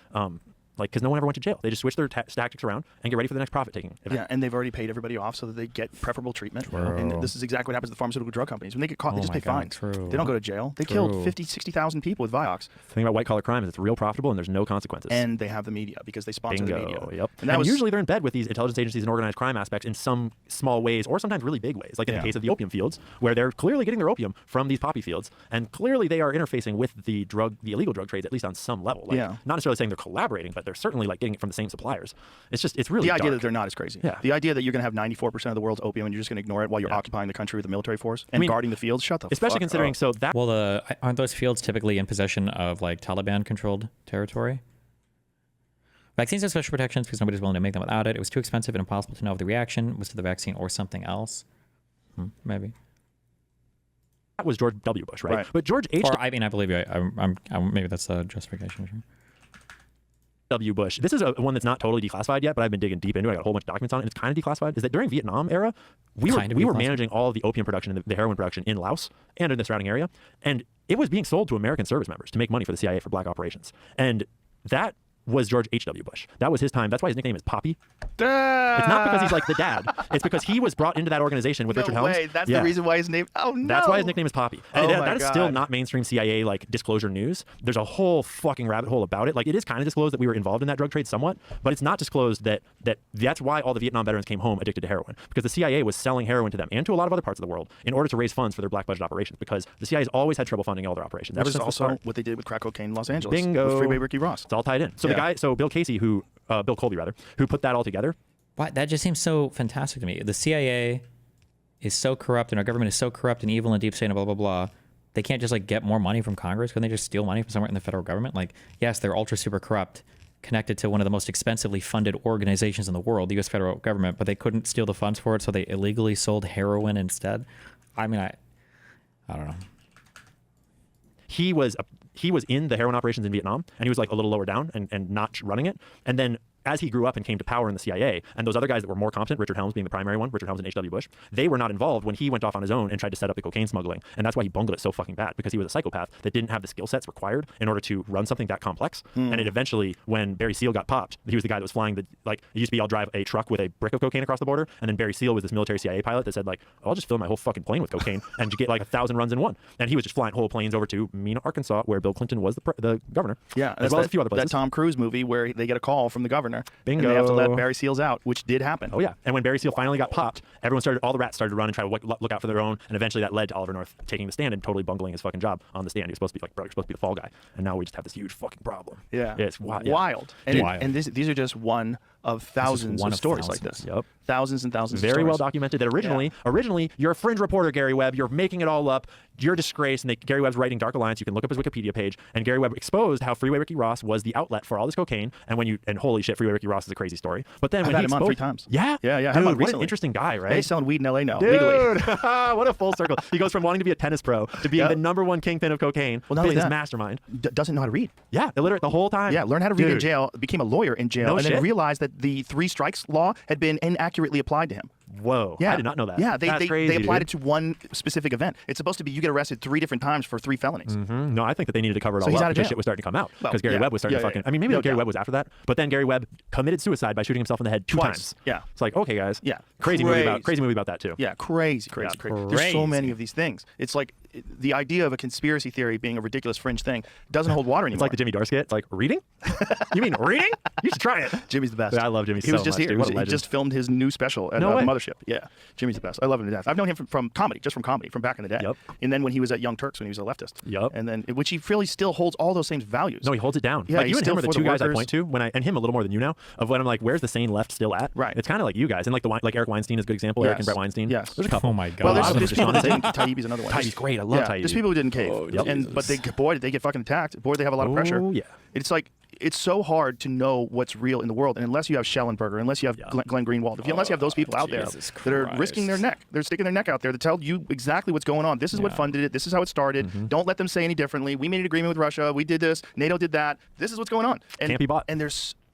Because no one ever went to jail. They just switch their tactics around and get ready for the next profit-taking event. Yeah, and they've already paid everybody off so that they get preferable treatment. True. And this is exactly what happens to the pharmaceutical drug companies. When they get caught, they just pay fines. True. They don't go to jail. They killed 50, 60,000 people with Vioxx. The thing about white-collar crime is it's real profitable and there's no consequences. And they have the media because they sponsor the media. Yep. And usually they're in bed with these intelligence agencies and organized crime aspects in some small ways or sometimes really big ways, like in the case of the opium fields, where they're clearly getting their opium from these poppy fields, and clearly they are interfacing with the illegal drug trades, at least on some level. Not necessarily saying they're collaborating, but they're certainly like getting it from the same suppliers. It's really the idea dark. that they're not as crazy. Yeah. The idea that you're going to have 94% of the world's opium and you're just going to ignore it while you're occupying the country with a military force and guarding the fields. Shut the fuck up. Especially considering Well, aren't those fields typically in possession of like Taliban-controlled territory? Vaccines have special protections because nobody's willing to make them without it. It was too expensive and impossible to know if the reaction was to the vaccine or something else. Maybe. That was George W. Bush, right? But George H. Or I mean, I believe you. Maybe that's a justification. W. Bush. This is one that's not totally declassified yet, but I've been digging deep into it. I got a whole bunch of documents on it. And it's kind of declassified. Is that during Vietnam era, we were managing all of the opium production and the heroin production in Laos and in the surrounding area, and it was being sold to American service members to make money for the CIA for black operations. And that was George H.W. Bush. That was his time. That's why his nickname is Poppy. It's not because he's like the dad. It's because he was brought into that organization with Richard Helms. That's the reason why his name. Oh no. That's why his nickname is Poppy. And that is still not mainstream CIA like disclosure news. There's a whole fucking rabbit hole about it. Like it is kind of disclosed that we were involved in that drug trade somewhat, but it's not disclosed that's why all the Vietnam veterans came home addicted to heroin, because the CIA was selling heroin to them and to a lot of other parts of the world in order to raise funds for their black budget operations, because the CIA has always had trouble funding all their operations. Which is also what they did with crack cocaine in Los Angeles. Bingo. With Freeway Ricky Ross. It's all tied in. So Bill Colby, who put that all together. Why, that just seems so fantastic to me. The CIA is so corrupt and our government is so corrupt and evil and deep state and blah, blah, blah. They can't just like get more money from Congress. Couldn't they just steal money from somewhere in the federal government? Like, yes, they're ultra super corrupt, connected to one of the most expensively funded organizations in the world, the U.S. federal government, but they couldn't steal the funds for it, so they illegally sold heroin instead. I mean, I don't know. He was in the heroin operations in Vietnam, and he was like a little lower down and not running it. And then as he grew up and came to power in the CIA, and those other guys that were more competent, Richard Helms being the primary one, Richard Helms and H.W. Bush, they were not involved when he went off on his own and tried to set up the cocaine smuggling. And that's why he bungled it so fucking bad, because he was a psychopath that didn't have the skill sets required in order to run something that complex. And it eventually, when Barry Seal got popped, he was the guy that was flying the, like, it used to be I'll drive a truck with a brick of cocaine across the border, and then Barry Seal was this military CIA pilot that said, like, I'll just fill my whole fucking plane with cocaine and get like 1,000 runs in one. And he was just flying whole planes over to Mena, Arkansas, where Bill Clinton was the governor. Yeah, as well as a few other places. That Tom Cruise movie where they get a call from the governor. Bingo. And they have to let Barry Seals out, which did happen. Oh yeah, and when Barry Seal finally got popped, all the rats started to run and try to look out for their own, and eventually that led to Oliver North taking the stand and totally bungling his fucking job on the stand. He was supposed to be like, bro, you're supposed to be the fall guy, and now we just have this huge fucking problem. Yeah, it's wild. Wild. And these are just one of thousands of stories like this. Yep. Thousands and thousands. Very of stories. well documented. That originally, you're a fringe reporter, Gary Webb. You're making it all up. You're a disgrace. And Gary Webb's writing Dark Alliance. You can look up his Wikipedia page. And Gary Webb exposed how Freeway Ricky Ross was the outlet for all this cocaine. And holy shit, Freeway Ricky Ross is a crazy story. But then I've when had he him on exposed, 3 times. Yeah, Dude, what an interesting guy, right? He's selling weed in LA now. Dude, legally. what a full circle. He goes from wanting to be a tennis pro to being the #1 kingpin of cocaine, business mastermind. Doesn't know how to read. Yeah, illiterate the whole time. Yeah, learned how to read in jail, became a lawyer in jail, and then shit. realized that the 3 strikes law had been inaccurately applied to him. Whoa, yeah. I did not know that. Yeah, they applied dude. it to one specific event. It's supposed to be you get arrested 3 different times for 3 felonies. No, I think that they needed to cover it So all he's up out of because jail. shit was starting to come out. Well, Because Gary Webb was starting to fucking... I mean, maybe Gary Webb was after that, but then Gary Webb committed suicide by shooting himself in the head 2 times. Yeah. It's like, okay, guys. Yeah. Crazy movie about that, too. Yeah, crazy. There's so many of these things. It's like the idea of a conspiracy theory being a ridiculous fringe thing doesn't hold water anymore. It's like the Jimmy Dore skit. It's like, reading? You mean reading? You should try it. Jimmy's the best. Yeah, I love Jimmy He was just much, here. dude. What a He legend. just filmed his new special at Mothership. Yeah, Jimmy's the best. I love him to death. I've known him from comedy, from back in the day. Yep. And then when he was at Young Turks, when he was a leftist. Yep. And then, which he really still holds all those same values. No, he holds it down. Yeah, like he's you and still him are the for 2 guys I workers. point to and him a little more than you now, of when I'm like, where's the sane left still at? Right. It's kind of like you guys. And like Eric Weinstein is a good example. Eric and Brett Weinstein. Yes. There's a couple. Oh my god. Well, there's people that didn't. Taibbi's another one. Taibbi's great. I love Taibbi. There's people who didn't cave. But they get fucking attacked. Boy, they have a lot of pressure. Oh, yeah. It's like, it's so hard to know what's real in the world, and unless you have Schellenberger, unless you have Glenn Greenwald, unless you have those people out there that are risking their neck, they're sticking their neck out there to tell you exactly what's going on. This is what funded it. This is how it started. Don't let them say any differently. We made an agreement with Russia. We did this. NATO did that. This is what's going on. And, Can't be bought. And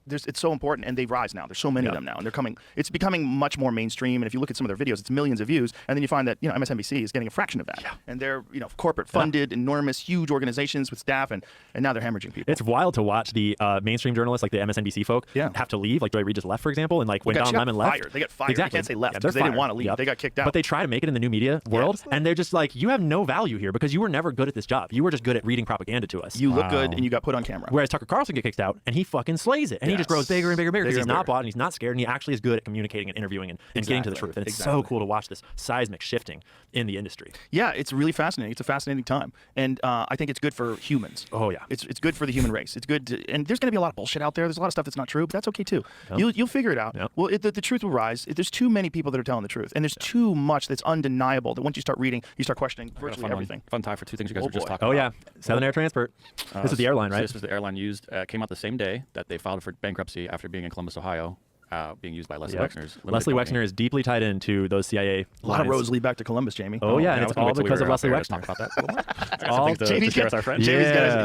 it's so important, and they rise now. There's so many of them now, and they're coming. It's becoming much more mainstream. And if you look at some of their videos, it's millions of views. And then you find that MSNBC is getting a fraction of that. And they're corporate funded, enormous, huge organizations with staff, and now they're hemorrhaging people. It's wild to watch the mainstream journalists, like the MSNBC folk, have to leave. Like Joy Reid just left, for example, and like when Don Lemon left, they got fired. Exactly. You can't say left Yeah, because they didn't want to leave. They got kicked out. But they try to make it in the new media world, and they're just like, you have no value here because you were never good at this job. You were just good at reading propaganda to us. You look good, and you got put on camera. Whereas Tucker Carlson gets kicked out, and he fucking slays it, and he just grows bigger and bigger and bigger because he's not bought and he's not scared, and he actually is good at communicating and interviewing and getting to the truth. And it's so cool to watch this seismic shifting in the industry. Yeah, it's really fascinating. It's a fascinating time, and I think it's good for humans. Oh yeah, it's good for the human race. It's good, and there's going to be a lot of bullshit out there. There's a lot of stuff that's not true, but that's okay too. You'll figure it out. Well, the truth will rise. There's too many people that are telling the truth, and there's too much that's undeniable that once you start reading, you start questioning virtually everything. Fun time for 2 things you guys were just talking about. Oh yeah, Southern Air Transport. This is the airline, right? This was the airline used. Came out the same day that they filed for bankruptcy after being in Columbus, Ohio. Being used by Leslie Wexner's Leslie Wexner is deeply tied into those CIA A lot of roads lead back to Columbus, Jamie. Oh yeah, and it's all because of Leslie Wexner. Talk about that. all Jamie's got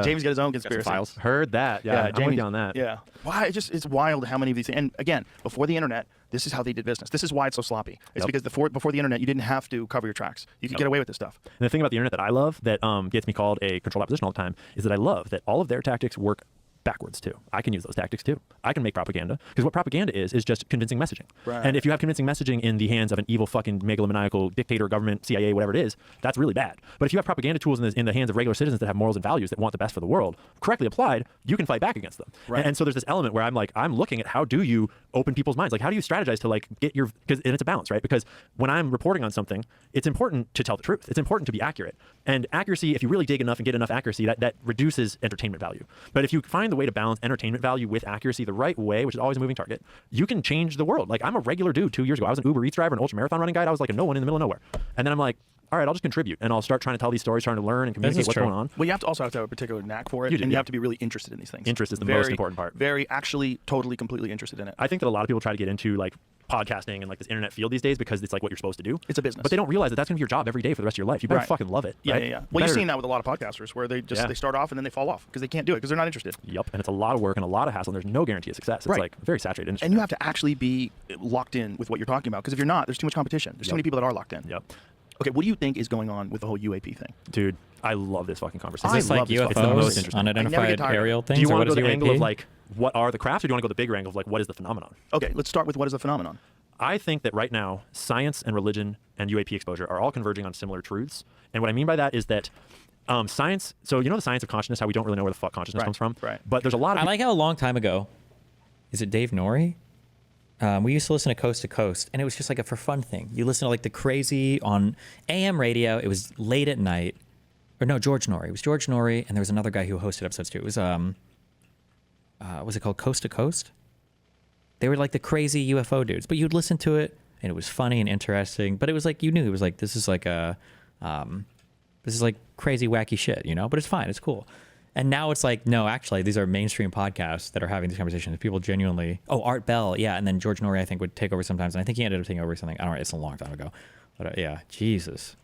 his own conspiracy files. Heard that. Yeah, I'm with you on that. Yeah. Why? It's wild how many of these things. And again, before the internet, this is how they did business. This is why it's so sloppy. It's because before the internet, you didn't have to cover your tracks. You could get away with this stuff. And the thing about the internet that I love that gets me called a controlled opposition all the time is that I love that all of their tactics work backwards too. I can use those tactics too. I can make propaganda because what propaganda is just convincing messaging. Right. And if you have convincing messaging in the hands of an evil fucking megalomaniacal dictator, government, CIA, whatever it is, that's really bad. But if you have propaganda tools in the hands of regular citizens that have morals and values that want the best for the world, correctly applied, you can fight back against them. Right. And so there's this element where I'm looking at how do you open people's minds? Like how do you strategize to like get your, and it's a balance, right? Because when I'm reporting on something, it's important to tell the truth. It's important to be accurate. And accuracy, if you really dig enough and get enough accuracy, that reduces entertainment value. But if you find the way to balance entertainment value with accuracy the right way, which is always a moving target, you can change the world. Like I'm a regular dude 2 years ago. I was an Uber Eats driver, an ultra marathon running guide. I was like a no one in the middle of nowhere. And then I'm like, all right, I'll just contribute and I'll start trying to tell these stories, trying to learn and communicate what's going on. Well, you also have to have a particular knack for it, and you have to be really interested in these things. Interest is the most important part. Very, actually, totally, completely interested in it. I think that a lot of people try to get into like podcasting and like this internet field these days because it's like what you're supposed to do. It's a business. But they don't realize that that's going to be your job every day for the rest of your life. You better fucking love it. Yeah, right? yeah. Well, you've seen that with a lot of podcasters where they just they start off and then they fall off because they can't do it because they're not interested. Yep. And it's a lot of work and a lot of hassle and there's no guarantee of success. It's like a very saturated industry. And you have to actually be locked in with what you're talking about because if you're not, there's too much competition. There's too many people that are locked in. Yep. Okay, what do you think is going on with the whole UAP thing? Dude, I love this fucking conversation. Is this like UFOs, it's the most interesting. unidentified aerial things? Do you or want what to go is the angle UAP? of like what are the crafts, or do you want to go the bigger angle of like what is the phenomenon? Okay, let's start with what is the phenomenon. I think that right now, science and religion and UAP exposure are all converging on similar truths. And what I mean by that is that science, so you know the science of consciousness, how we don't really know where the fuck consciousness comes from? Right. But there's a lot of... I like how a long time ago, is it Dave Norrie? We used to listen to Coast, and it was just like a for fun thing. You listen to like the crazy on AM radio. It was late at night. Or no, George Norrie. It was George Norrie, and there was another guy who hosted episodes too. It was, was it called Coast to Coast? They were like the crazy UFO dudes, but you'd listen to it, and it was funny and interesting. But it was like, you knew it was like, this is like crazy, wacky shit, you know? But it's fine. It's cool. And now it's like, no, actually, these are mainstream podcasts that are having these conversations. People genuinely, Art Bell, yeah, and then George Norrie, I think, would take over sometimes. And I think he ended up taking over something. I don't know, it's a long time ago. But yeah, Jesus.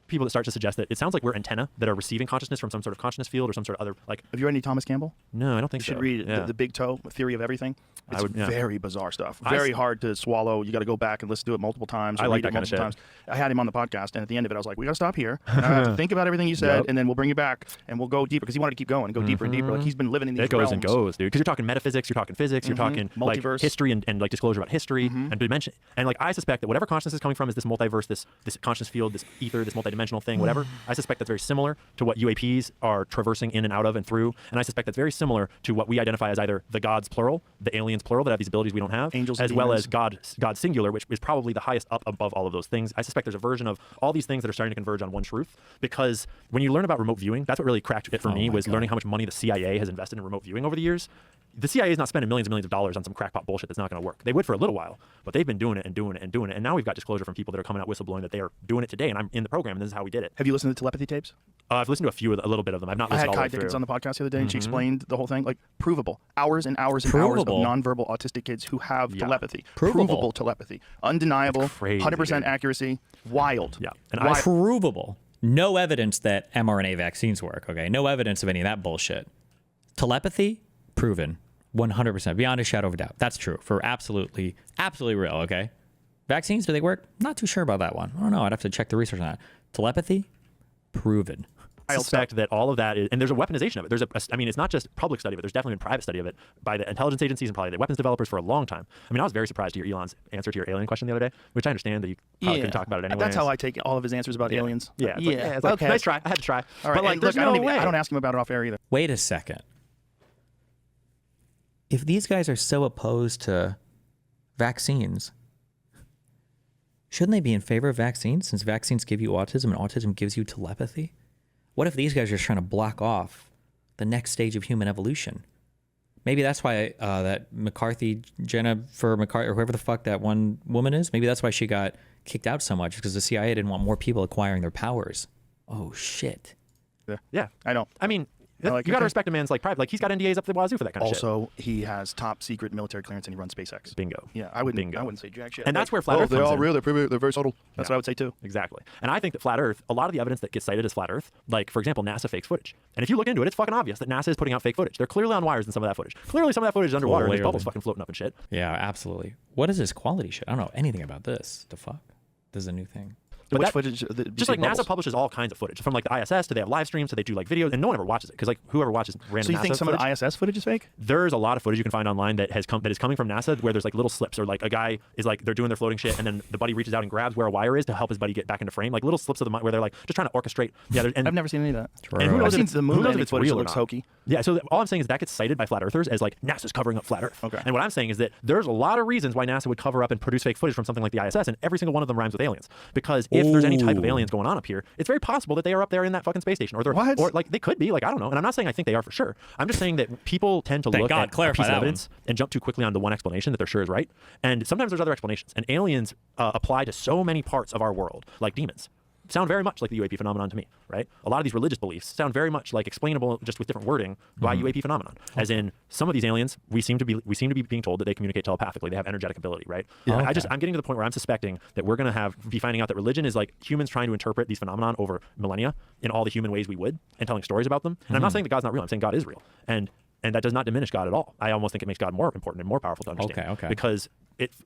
People that start to suggest that it sounds like we're antenna that are receiving consciousness from some sort of consciousness field or some sort of other, like... Have you read any Thomas Campbell? No, I don't think so. You should read the Big Toe, Theory of Everything. It's very bizarre stuff. Very hard to swallow. You got to go back and listen to it multiple times. I like read that it kind of multiple shit. times. I had him on the podcast, and at the end of it, I was like, we got to stop here. I have to think about everything you said, and then we'll bring you back, and we'll go deeper, because he wanted to keep going and go deeper and deeper. Like, he's been living in these It goes realms. and goes, dude. Because you're talking metaphysics, you're talking physics, you're talking like multiverse, history and like disclosure about history and dimension. And like I suspect that whatever consciousness is coming from is this multiverse, this conscious field, this ether, this multidimensional thing, whatever. I suspect that's very similar to what UAPs are traversing in and out of and through. And I suspect that's very similar to what we identify as either the gods plural, the aliens plural that have these abilities we don't have, angels, as well demons. as God singular, which is probably the highest up above all of those things. I suspect there's a version of all these things that are starting to converge on one truth, because when you learn about remote viewing, that's what really cracked it for me, was learning how much money the CIA has invested in remote viewing over the years. The CIA is not spending millions and millions of dollars on some crackpot bullshit that's not going to work. They would for a little while, but they've been doing it and doing it and doing it. And now we've got disclosure from people that are coming out whistleblowing that they are doing it today. And I'm in the program, and this is how we did it. Have you listened to telepathy tapes? I've listened to a little bit of them. I've not listened I all had the way Kai Dickens through. on the podcast the other day, and she explained the whole thing. Like, provable. Hours and hours and hours of nonverbal autistic kids who have telepathy. Provable telepathy. Undeniable. 100% accuracy. Wild. Yeah. And provable. No evidence that mRNA vaccines work, okay? No evidence of any of that bullshit. Telepathy? Proven. 100%. Beyond a shadow of a doubt. That's true. For absolutely real, okay? Vaccines, do they work? Not too sure about that one. I don't know. I'd have to check the research on that. Telepathy? Proven. I suspect that all of that is, and there's a weaponization of it. There's I mean, it's not just public study of it. There's definitely been private study of it by the intelligence agencies and probably the weapons developers for a long time. I mean, I was very surprised to hear Elon's answer to your alien question the other day, which I understand that you probably couldn't talk about it anyway. That's how I take all of his answers about aliens. Yeah. It's like, okay. Nice try. I had to try. All right. But like, look, there's no way. I don't ask him about it off air either. Wait a second. If these guys are so opposed to vaccines, shouldn't they be in favor of vaccines, since vaccines give you autism and autism gives you telepathy? What if these guys are just trying to block off the next stage of human evolution? Maybe that's why that Jennifer McCarthy, or whoever the fuck that one woman is, maybe that's why she got kicked out so much, because the CIA didn't want more people acquiring their powers. Oh, shit. Yeah. I don't. I mean, you got to respect a man's like private. Like, he's got NDAs up the wazoo for that kind of shit. Also, he has top secret military clearance and he runs SpaceX. Bingo. Yeah, I wouldn't say jack shit. And that's where flat Earth they're comes all in. real. They're very subtle. That's what I would say too. Exactly. And I think that flat Earth, a lot of the evidence that gets cited as flat Earth, like, for example, NASA fakes footage. And if you look into it, it's fucking obvious that NASA is putting out fake footage. They're clearly on wires in some of that footage. Clearly some of that footage is underwater and there's bubbles fucking floating up and shit. Yeah, absolutely. What is this quality shit? I don't know anything about this. The fuck? This is a new thing. But Which that, footage? Just like NASA publishes all kinds of footage, from like the ISS to they have live streams, so they do like videos, and no one ever watches it, because like whoever watches random So you NASA think some footage, of the ISS footage is fake? There's a lot of footage you can find online that is coming from NASA, where there's like little slips, or like a guy is like, they're doing their floating shit, and then the buddy reaches out and grabs where a wire is to help his buddy get back into frame, like little slips of the where they're like just trying to orchestrate. Yeah, and I've never seen any of that. And who knows I've if seen the moon landing footage real that or looks not. hokey. Yeah, so all I'm saying is that gets cited by flat earthers as like NASA's covering up flat Earth. Okay. And what I'm saying is that there's a lot of reasons why NASA would cover up and produce fake footage from something like the ISS, and every single one of them rhymes with aliens. Because if there's any type of aliens going on up here, it's very possible that they are up there in that fucking space station, or or like they could be, like, I don't know. And I'm not saying I think they are for sure. I'm just saying that people tend to look at a piece of evidence and jump too quickly on the one explanation that they're sure is right. And sometimes there's other explanations. And aliens apply to so many parts of our world, like demons. sound very much like the UAP phenomenon to me, right? A lot of these religious beliefs sound very much like explainable just with different wording by UAP phenomenon. As in, some of these aliens, we seem to be being told that they communicate telepathically. They have energetic ability, right? Yeah. I'm getting to the point where I'm suspecting that we're going to be finding out that religion is like humans trying to interpret these phenomenon over millennia in all the human ways we would, and telling stories about them. And I'm not saying that God's not real. I'm saying God is real. And that does not diminish God at all. I almost think it makes God more important and more powerful to understand. Okay. Because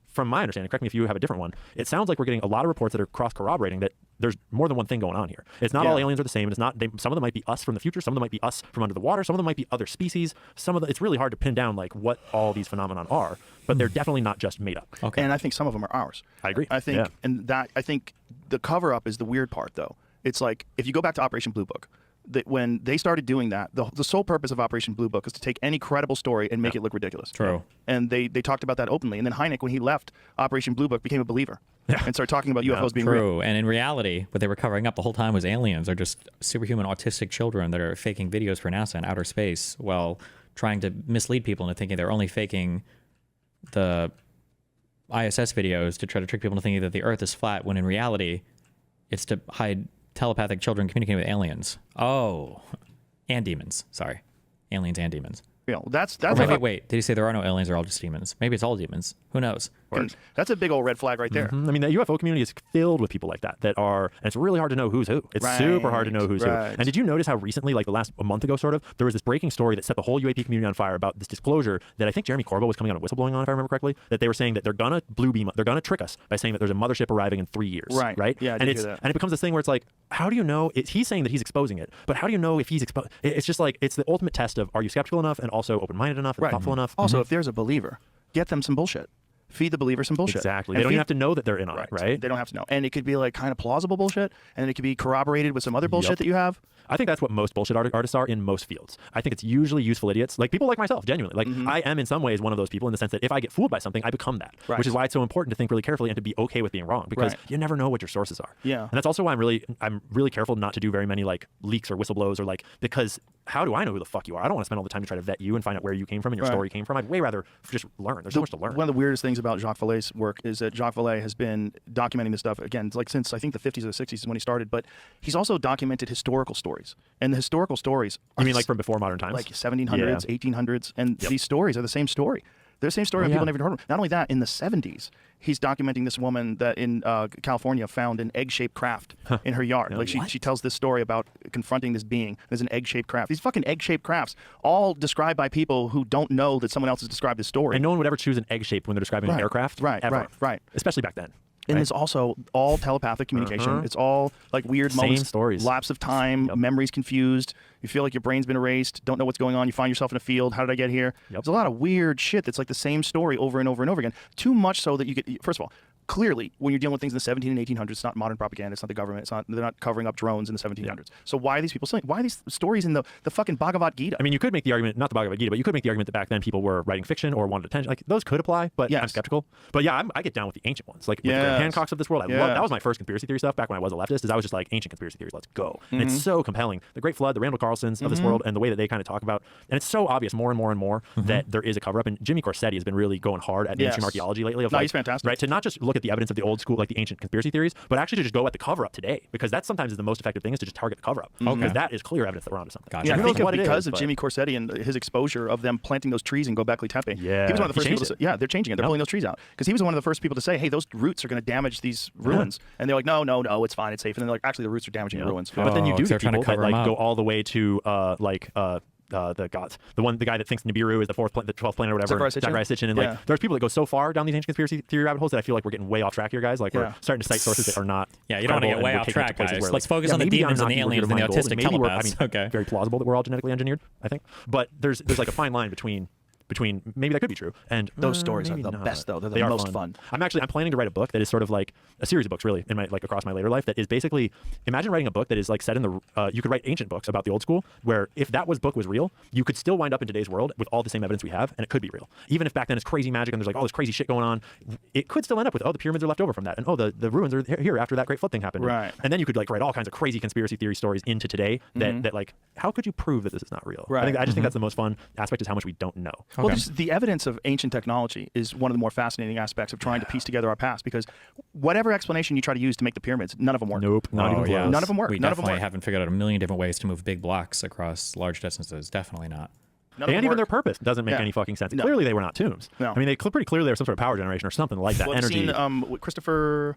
from my understanding, correct me if you have a different one, it sounds like we're getting a lot of reports that are cross-corroborating that there's more than one thing going on here. It's not all aliens are the same. It's not. Some of them might be us from the future. Some of them might be us from under the water. Some of them might be other species. It's really hard to pin down like what all these phenomenon are, but they're definitely not just made up. Okay. And I think some of them are ours. I agree. I think, I think the cover-up is the weird part, though. It's like, if you go back to Operation Blue Book, that when they started doing that, the sole purpose of Operation Blue Book is to take any credible story and make it look ridiculous. True. And they talked about that openly. And then Hynek, when he left Operation Blue Book, became a believer and started talking about UFOs being real. True. And in reality, what they were covering up the whole time was aliens are just superhuman autistic children that are faking videos for NASA in outer space while trying to mislead people into thinking they're only faking the ISS videos to try to trick people into thinking that the Earth is flat, when in reality, it's to hide telepathic children communicating with aliens. Oh, and demons. Sorry, aliens and demons. Yeah, that's wait. Did he say there are no aliens? They're all just demons? Maybe it's all demons. Who knows? That's a big old red flag right there. I mean, the UFO community is filled with people like that are, and it's really hard to know who's who. It's super hard to know who's who. And did you notice how recently, like a month ago, sort of, there was this breaking story that set the whole UAP community on fire about this disclosure that I think Jeremy Corbell was coming out and whistleblowing on, if I remember correctly, that they were saying that they're gonna they're gonna trick us by saying that there's a mothership arriving in 3 years. Right. Yeah, and it becomes this thing where it's like, how do you know? He's saying that he's exposing it, but how do you know if he's exposed? It's just like, it's the ultimate test of, are you skeptical enough and also open-minded enough and thoughtful enough? Also, if there's a believer, get them some bullshit. Feed the believer some bullshit. Exactly. They don't even have to know that they're in on it, right? They don't have to know. And it could be like kind of plausible bullshit, and it could be corroborated with some other bullshit that you have. I think that's what most bullshit artists are in most fields. I think it's usually useful idiots, like people like myself, genuinely. Like I am in some ways one of those people in the sense that if I get fooled by something, I become that. Which is why it's so important to think really carefully and to be okay with being wrong, because you never know what your sources are. Yeah. And that's also why I'm really careful not to do very many like leaks or whistleblows, or like, because how do I know who the fuck you are? I don't want to spend all the time to try to vet you and find out where you came from and your story came from. I'd way rather just learn. There's so much to learn. One of the weirdest things about Jacques Vallée's work is that Jacques Vallée has been documenting this stuff, again, like since I think the 50s or the 60s is when he started, but he's also documented historical stories. And the historical stories You mean like from before modern times? Like 1700s, 1800s, and these stories are the same story. They're the same story people never heard of. Not only that, in the 70s, he's documenting this woman that in California found an egg-shaped craft in her yard. Like she tells this story about confronting this being. There's an egg-shaped craft. These fucking egg-shaped crafts, all described by people who don't know that someone else has described this story. And no one would ever choose an egg shape when they're describing an aircraft. Ever. Especially back then. And it's also all telepathic communication. It's all like weird moments, stories, lapse of time, memories confused. You feel like your brain's been erased, don't know what's going on. You find yourself in a field. How did I get here? There's a lot of weird shit that's like the same story over and over and over again. Too much so that you get, first of all, clearly, when you're dealing with things in the 17 and 1800s, it's not modern propaganda. It's not the government. They're not covering up drones in the 1700s. So why are these people saying? Why are these stories in the fucking Bhagavad Gita? I mean, you could make the argument, not the Bhagavad Gita, but you could make the argument that back then people were writing fiction or wanted attention. Like those could apply, but I'm skeptical. But yeah, I get down with the ancient ones, like with the Hancocks of this world. I love that. Was my first conspiracy theory stuff back when I was a leftist. Is I was just like, ancient conspiracy theories, let's go. And it's so compelling. The Great Flood, the Randall Carlsons of this world, and the way that they kind of talk about, and it's so obvious more and more and more that there is a cover up. And Jimmy Corsetti has been really going hard at mainstream archaeology lately. He's fantastic. Right, to not just look at the evidence of the old school, like the ancient conspiracy theories, but actually to just go at the cover up today, because that sometimes is the most effective thing, is to just target the cover up, because that is clear evidence that we're onto something. Yeah, I think because of Jimmy Corsetti and his exposure of them planting those trees in Gobekli Tepe. He was one of the first people to say, they're changing it. They're pulling those trees out, because he was one of the first people to say, hey, those roots are going to damage these ruins. And they're like, no, it's fine, it's safe. And then they're like, actually, the roots are damaging the ruins. But then you do get people that like go all the way to the guy that thinks Nibiru is the 12th planet or whatever, Dryas Sitchin, and like there's people that go so far down these ancient conspiracy theory rabbit holes that I feel like we're getting way off track here, guys. Like we're starting to cite sources that are not. Yeah, you don't want to get way off track, guys. Where, let's focus on the demons and the aliens and the autistic telepaths. Very plausible that we're all genetically engineered, I think. But there's like a fine line between maybe that could be true, and those stories are the best though. They're the most fun. I'm planning to write a book that is sort of like a series of books, really, in my across my later life. That is basically, imagine writing a book that is like set in the. You could write ancient books about the old school, where if that book was real, you could still wind up in today's world with all the same evidence we have, and it could be real. Even if back then it's crazy magic and there's like all this crazy shit going on, it could still end up with the pyramids are left over from that, and the ruins are here after that great flood thing happened. Right. And then you could like write all kinds of crazy conspiracy theory stories into today that like how could you prove that this is not real? Right. I just think that's the most fun aspect is how much we don't know. Well, the evidence of ancient technology is one of the more fascinating aspects of trying to piece together our past, because whatever explanation you try to use to make the pyramids, none of them work. Nope, not even close. None of them work. We None of them definitely work. haven't figured out a million different ways to move big blocks across large distances. Definitely not. And even their purpose doesn't make any fucking sense. No. Clearly, they were not tombs. No. I mean, they pretty clearly they were some sort of power generation or something like that. Well, I've energy. seen Christopher.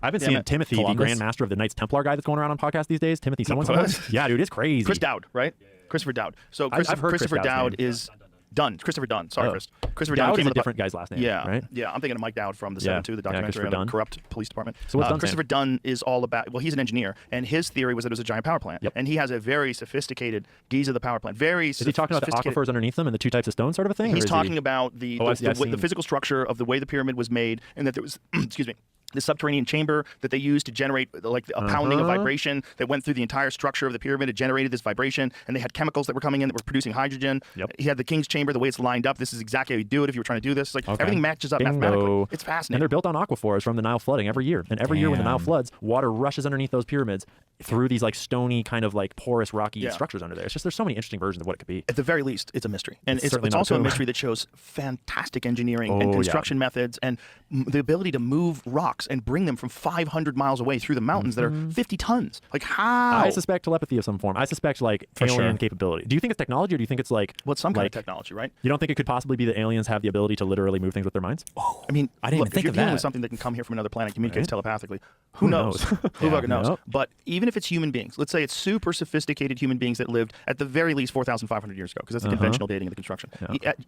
I've been seeing Timothy, the Grand Master of the Knights Templar guy that's going around on podcasts these days. Timothy someone. Yeah, dude, it's crazy. Chris Dowd, right? Christopher Dowd. So I've heard Christopher Chris Dowd's Dowd name. is Dunn. Christopher Dunn. Sorry, Chris. Christopher Dowd Dunn is a different guy's last name. Yeah, right? Yeah, I'm thinking of Mike Dowd from the Yeah. 7-2, the Yeah, documentary Christopher on the Dunn. corrupt police department. So what's Dunn Christopher Dunn is all about. Well, he's an engineer, and his theory was that it was a giant power plant. And he has a very sophisticated Giza the power plant. Very. Is he talking about the aquifers underneath them and the two types of stone sort of a thing? He's talking about the the physical structure of the way the pyramid was made, and that there was, excuse me, the subterranean chamber that they used to generate like a pounding of vibration that went through the entire structure of the pyramid. It generated this vibration, and they had chemicals that were coming in that were producing hydrogen. He had the king's chamber, the way it's lined up. This is exactly how you do it if you were trying to do this. It's like everything matches up mathematically. It's fascinating. And they're built on aquifers from the Nile flooding every year. And every year when the Nile floods, water rushes underneath those pyramids through these like stony kind of like porous rocky structures under there. It's just there's so many interesting versions of what it could be. At the very least, it's a mystery. And it's certainly not also a tomb. mystery that shows fantastic engineering and construction methods and the ability to move rocks and bring them from 500 miles away through the mountains that are 50 tons. Like how? I suspect telepathy of some form. I suspect like alien capability. Do you think it's technology, or do you think it's like some kind of technology, right? You don't think it could possibly be that aliens have the ability to literally move things with their minds? I mean, I didn't even if think you're of dealing that. with something that can come here from another planet, communicates telepathically, who knows? Who fucking knows? But even if it's human beings, let's say it's super sophisticated human beings that lived at the very least 4,500 years ago, because that's the conventional dating of the construction.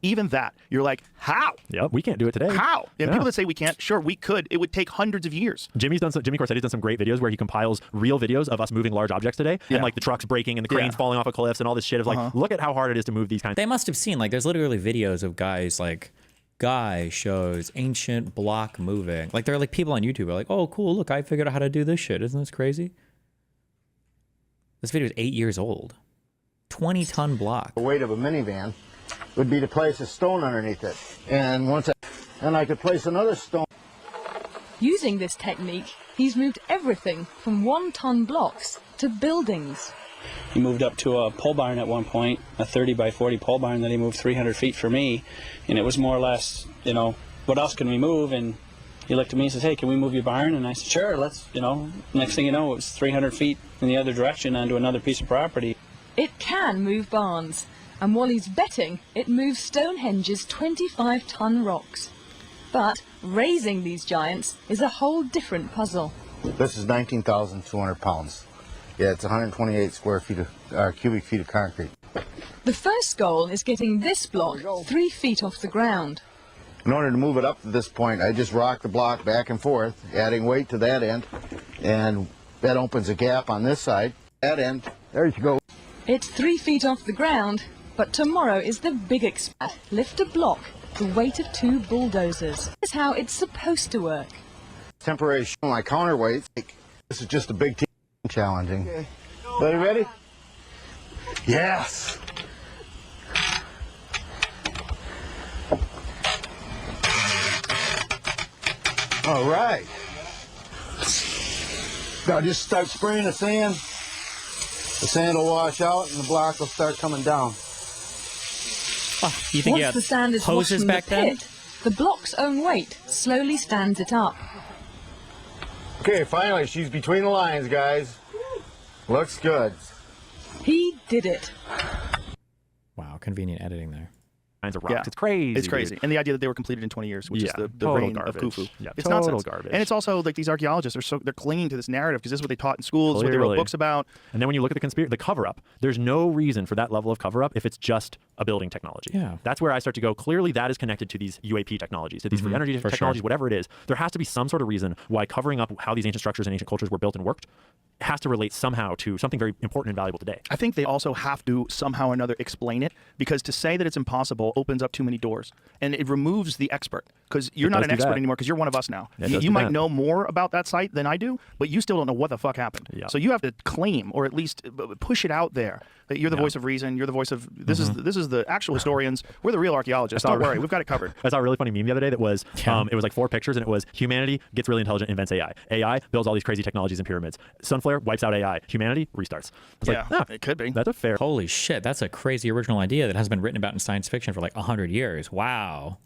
Even that, you're like, how? Yep, we can't do it today. How? And people that say we can't, sure, we could. It would take hundreds of years. Jimmy Corsetti's done some great videos where he compiles real videos of us moving large objects today, and like the trucks breaking and the cranes falling off of cliffs and all this shit of like, look at how hard it is to move these kinds. They must have seen, like, there's literally videos of guys like, guy shows ancient block moving. Like, there are like people on YouTube who are like, oh, cool, look, I figured out how to do this shit. Isn't this crazy? This video is 8 years old. 20-ton block. The weight of a minivan would be to place a stone underneath it. And I could place another stone. Using this technique, he's moved everything from 1-ton blocks to buildings. He moved up to a pole barn at one point, a 30 by 40 pole barn that he moved 300 feet for me. And it was more or less, you know, what else can we move? And he looked at me and says, hey, can we move your barn? And I said, sure, let's, you know. Next thing you know, it was 300 feet in the other direction onto another piece of property. It can move barns. And while he's betting, it moves Stonehenge's 25-ton rocks. But raising these giants is a whole different puzzle. This is 19,200 pounds. Yeah, it's 128 cubic feet of concrete. The first goal is getting this block 3 feet off the ground. In order to move it up to this point, I just rock the block back and forth, adding weight to that end, and that opens a gap on this side. That end, there you go. It's 3 feet off the ground, but tomorrow is the big experiment. Lift a block, the weight of 2 bulldozers. This is how it's supposed to work. Temporary show my counterweight. This is just a big team challenging. Okay. Ready? Yes. All right. Now just start spraying the sand. The sand will wash out and the block will start coming down. You think Once the sand is washed from the pit, the block's own weight slowly stands it up. Okay, finally, she's between the lines, guys. Looks good. He did it. Wow, convenient editing there. Kinds of rocks. It's crazy. It's crazy. And the idea that they were completed in 20 years, which is the reign of Khufu. Yeah, it's total nonsense. garbage. And it's also like these archaeologists they're clinging to this narrative because this is what they taught in schools, this is what they wrote books about. And then when you look at the cover-up, there's no reason for that level of cover-up if it's just a building technology. Yeah. That's where I start to go, clearly that is connected to these UAP technologies, to these free energy technologies, whatever it is. There has to be some sort of reason why covering up how these ancient structures and ancient cultures were built and worked has to relate somehow to something very important and valuable today. I think they also have to somehow or another explain it, because to say that it's impossible control opens up too many doors, and it removes the expert, because you're not an expert anymore, because you're one of us now. You might know more about that site than I do, but you still don't know what the fuck happened. So you have to claim, or at least push it out there, that you're the voice of reason, you're the voice of this is the actual historians, we're the real archaeologists. Don't worry, we've got it covered. I saw a really funny meme the other day that was it was like 4 pictures, and it was humanity gets really intelligent, invents AI. AI builds all these crazy technologies and pyramids. Sunflare wipes out AI. Humanity restarts. It's it could be. That's a fair. Holy shit, that's a crazy original idea that has been written about in science fiction for like 100 years. Wow.